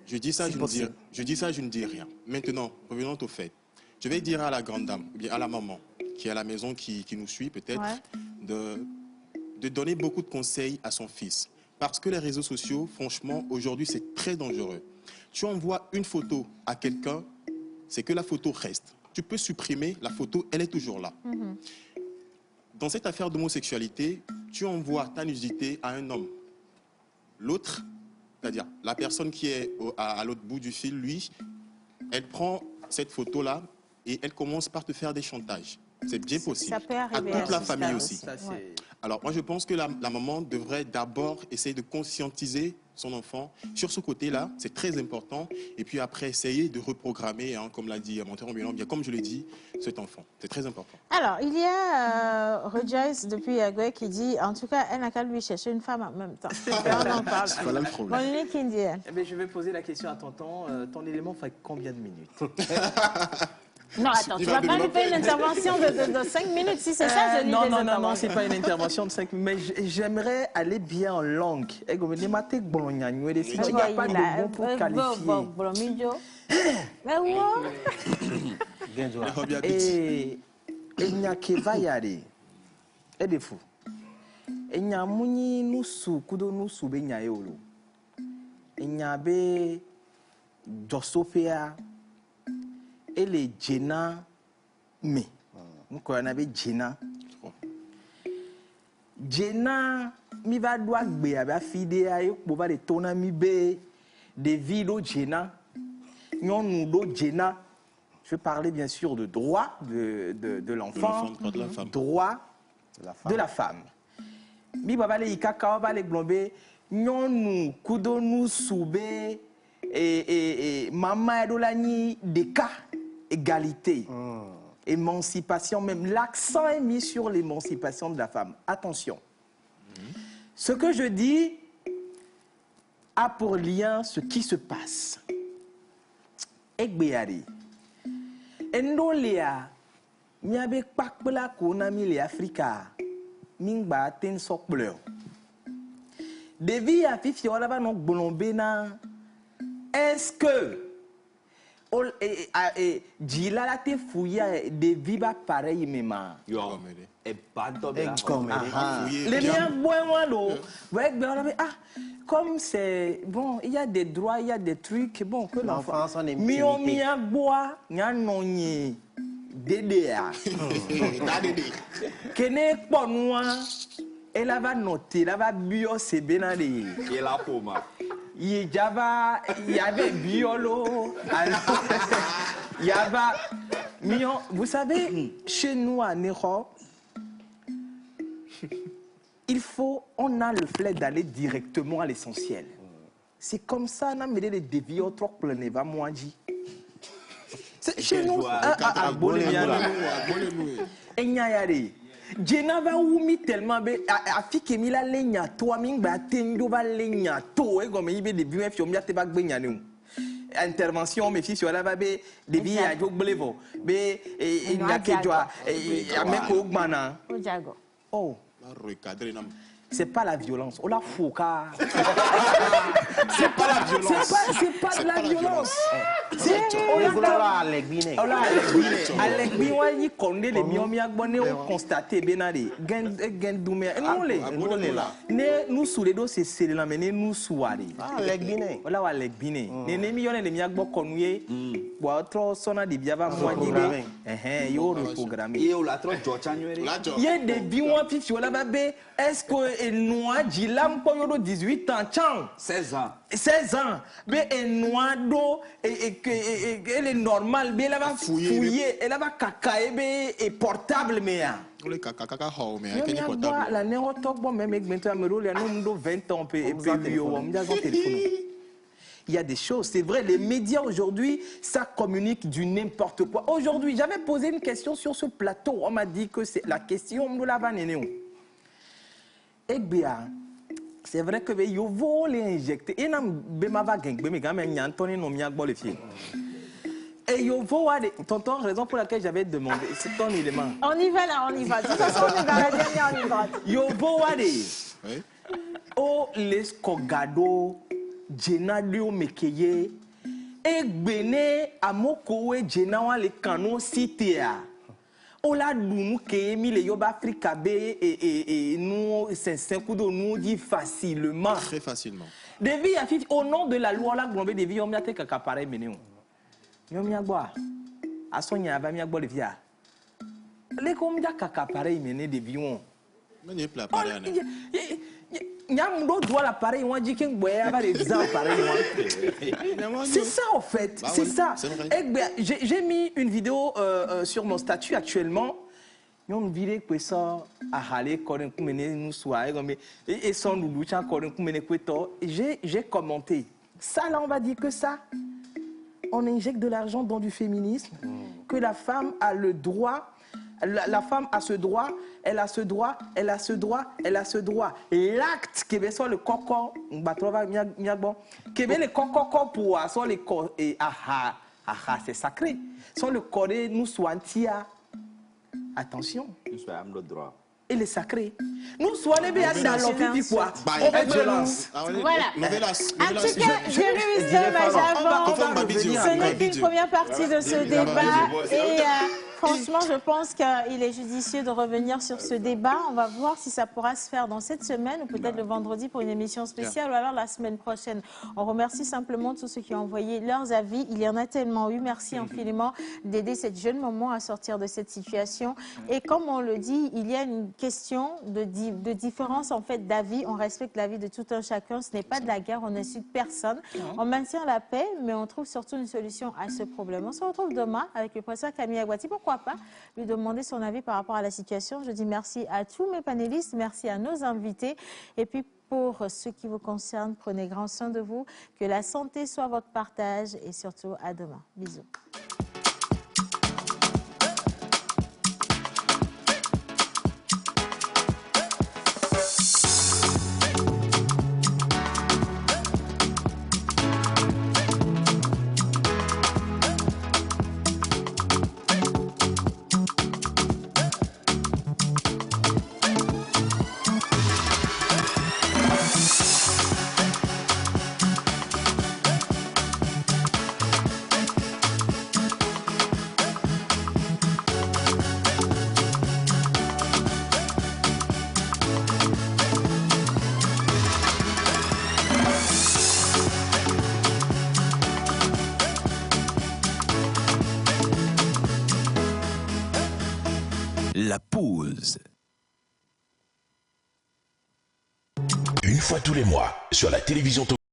Je dis ça, je ne dis rien. Maintenant, revenons au fait. Je vais dire à la grande dame, à la maman, qui est à la maison, qui nous suit peut-être, de donner beaucoup de conseils à son fils. Parce que les réseaux sociaux, franchement, aujourd'hui, c'est très dangereux. Tu envoies une photo à quelqu'un, c'est que la photo reste. Tu peux supprimer, la photo, elle est toujours là. Dans cette affaire d'homosexualité, tu envoies ta nudité à un homme. L'autre, c'est-à-dire la personne qui est à l'autre bout du fil, lui, elle prend cette photo-là et elle commence par te faire des chantages. C'est bien possible. Ça peut arriver à toute la famille aussi. Ça, alors, moi, je pense que la maman devrait d'abord essayer de conscientiser son enfant sur ce côté-là. C'est très important. Et puis après, essayer de reprogrammer, hein, comme l'a dit Mentor Ambulant, bien comme je l'ai dit, cet enfant. C'est très important. Alors, il y a Rejoice depuis Yagoué qui dit, en tout cas, elle n'a qu'à lui chercher une femme en même temps. On en parle. C'est pas là le problème. Je vais poser la question à tonton. Ton élément fait combien de minutes? Non, attends, tu ne vas pas lui faire une intervention de 5 minutes, si c'est ça, je lis Non, ce n'est pas une intervention de 5 minutes, mais j'aimerais aller bien en langue. Si tu n'as pas de bon pour qualifier. Et il n'y a que Vayare. Et des fous. Il n'y a Mouni Noussou, Kudo Noussou, Benya Eolo. Il n'y a be Josopea. Et les Djena me. Nous connaissons Djena. Djena, mi va doit gbe avec fide ayo pour va de tona mi be de vidéos Djena. Nyon nous Djena. Je parlais bien sûr de droit de l'enfant, droit de la femme. Mi va les ikaka va les glombe. Nyon nous kudo nous soube et maman edolani de cas. Égalité, émancipation, même l'accent est mis sur l'émancipation de la femme. Attention, ce que je dis a pour lien ce qui se passe. Egbeyari, endolea, miabe pakbela konami le Afrika, mingba ten sokbleur. Devi a fifi olaba non bolombe est-ce que Djila la te fouilla de viva pareil même. Et pas les miens comme c'est bon, il y a des droits, il y a des trucs bon que l'enfant mien bois nya nonye DDA. Kene ponwa elle va noter, elle va bio c'est benali. Et la poma. Il y avait biolo, il y avait... Vous savez, chez nous à Europe, on a le flemme d'aller directement à l'essentiel. C'est comme ça, on a mis des déviés au troc plein de Vamouadji. Chez nous, à Bolémiano, Jena va oumi tellement be afi kemi la lenya to ami ba tendo va lenya to e comme ibe de bien fi omia te ba gbe nyane o. Intervention mes filles sur la babe de vie à joglevo be nyakejwa ameko gbana. Oh, recadrer nam. C'est pas la violence. On la fouca. C'est pas la violence. C'est pas de la violence. On l'a alegbiné. On l'a alegbiné. Alegbiné, on y connaît les miomi agbonné on constaté benari. Gen doume. Nous les. Nous sous les dos c'est la mené nous souari. Alegbiné. On l'a alegbiné. Ne millionne les miagbo konouye. Bois trop sona di biava moi dibe. Yo reprogrammé. Et on l'a trop jochanoué. Il y a des biens puis sur la babe. Est-ce que noa jilam ko 18 ans chang 16 ans 16 ans mais noa do elle est normale mais elle va fouiller elle va caca et portable mais le caca ho mais quel portable la néo tok bon même maintenant me rôle nous 20 ans et puis yo on a son téléphone. Il y a des choses, c'est vrai, les médias aujourd'hui, ça communique du n'importe quoi. Aujourd'hui, j'avais posé une question sur ce plateau, on m'a dit que c'est la question de la vanne. C'est vrai que yo volé injecté et nam bemava gang bemé gamin nyantoni no miagbo le fie. Et yo voade tonton raison pour laquelle j'avais demandé c'est ton élément. On y va là, on y va. De toute façon on est dans la dernière ligne droite. Yo voade. Oui. O les kogado jenadio mekeye e gbene amoko we jenawa le kanu sitea. On l'a nous qui mis les yoba Africa B et nous c'est coup de nous dit facilement. Très facilement. Devi a fait au nom de la loi là globé des vies on m'a été pareil mené. Yo mi agba. A sonya va mi agba le via. Les comme dia kaka pareil mené des vies on. Mais plat pareil. Nyam do doit l'appareil on dit qu'un boy a des pareil. C'est ça en fait, c'est ça. J'ai mis une vidéo sur mon statut actuellement. Nous vidéo que ça a halé quand on mené nous soirée comme et sans nous lutter quand on mené quoi j'ai commenté. Ça là on va dire que ça on injecte de l'argent dans du féminisme que la femme a le droit. La femme a ce droit, elle a ce droit, elle a ce droit, elle a ce droit. L'acte qui est sur le coco, qui est le coco pour sur le corps et c'est sacré. Sur le corps nous soignons. Attention. Nous sommes le droit. Il est sacré. Nous soignons bien dans l'envie quoi. Violence. Voilà. En tout cas, Jérusalem, ce n'est qu'une première partie de ce débat et franchement, je pense qu'il est judicieux de revenir sur ce débat. On va voir si ça pourra se faire dans cette semaine ou peut-être le vendredi pour une émission spéciale ou alors la semaine prochaine. On remercie simplement tous ceux qui ont envoyé leurs avis. Il y en a tellement eu. Merci infiniment d'aider cette jeune maman à sortir de cette situation. Et comme on le dit, il y a une question de différence en fait d'avis. On respecte l'avis de tout un chacun. Ce n'est pas de la guerre. On n'insulte personne. On maintient la paix, mais on trouve surtout une solution à ce problème. On se retrouve demain avec le professeur Camille Aguati. Pourquoi pas lui demander son avis par rapport à la situation. Je dis merci à tous mes panélistes, merci à nos invités. Et puis pour ce qui vous concerne, prenez grand soin de vous, que la santé soit votre partage et surtout à demain. Bisous. La pause. Une fois tous les mois, sur la télévision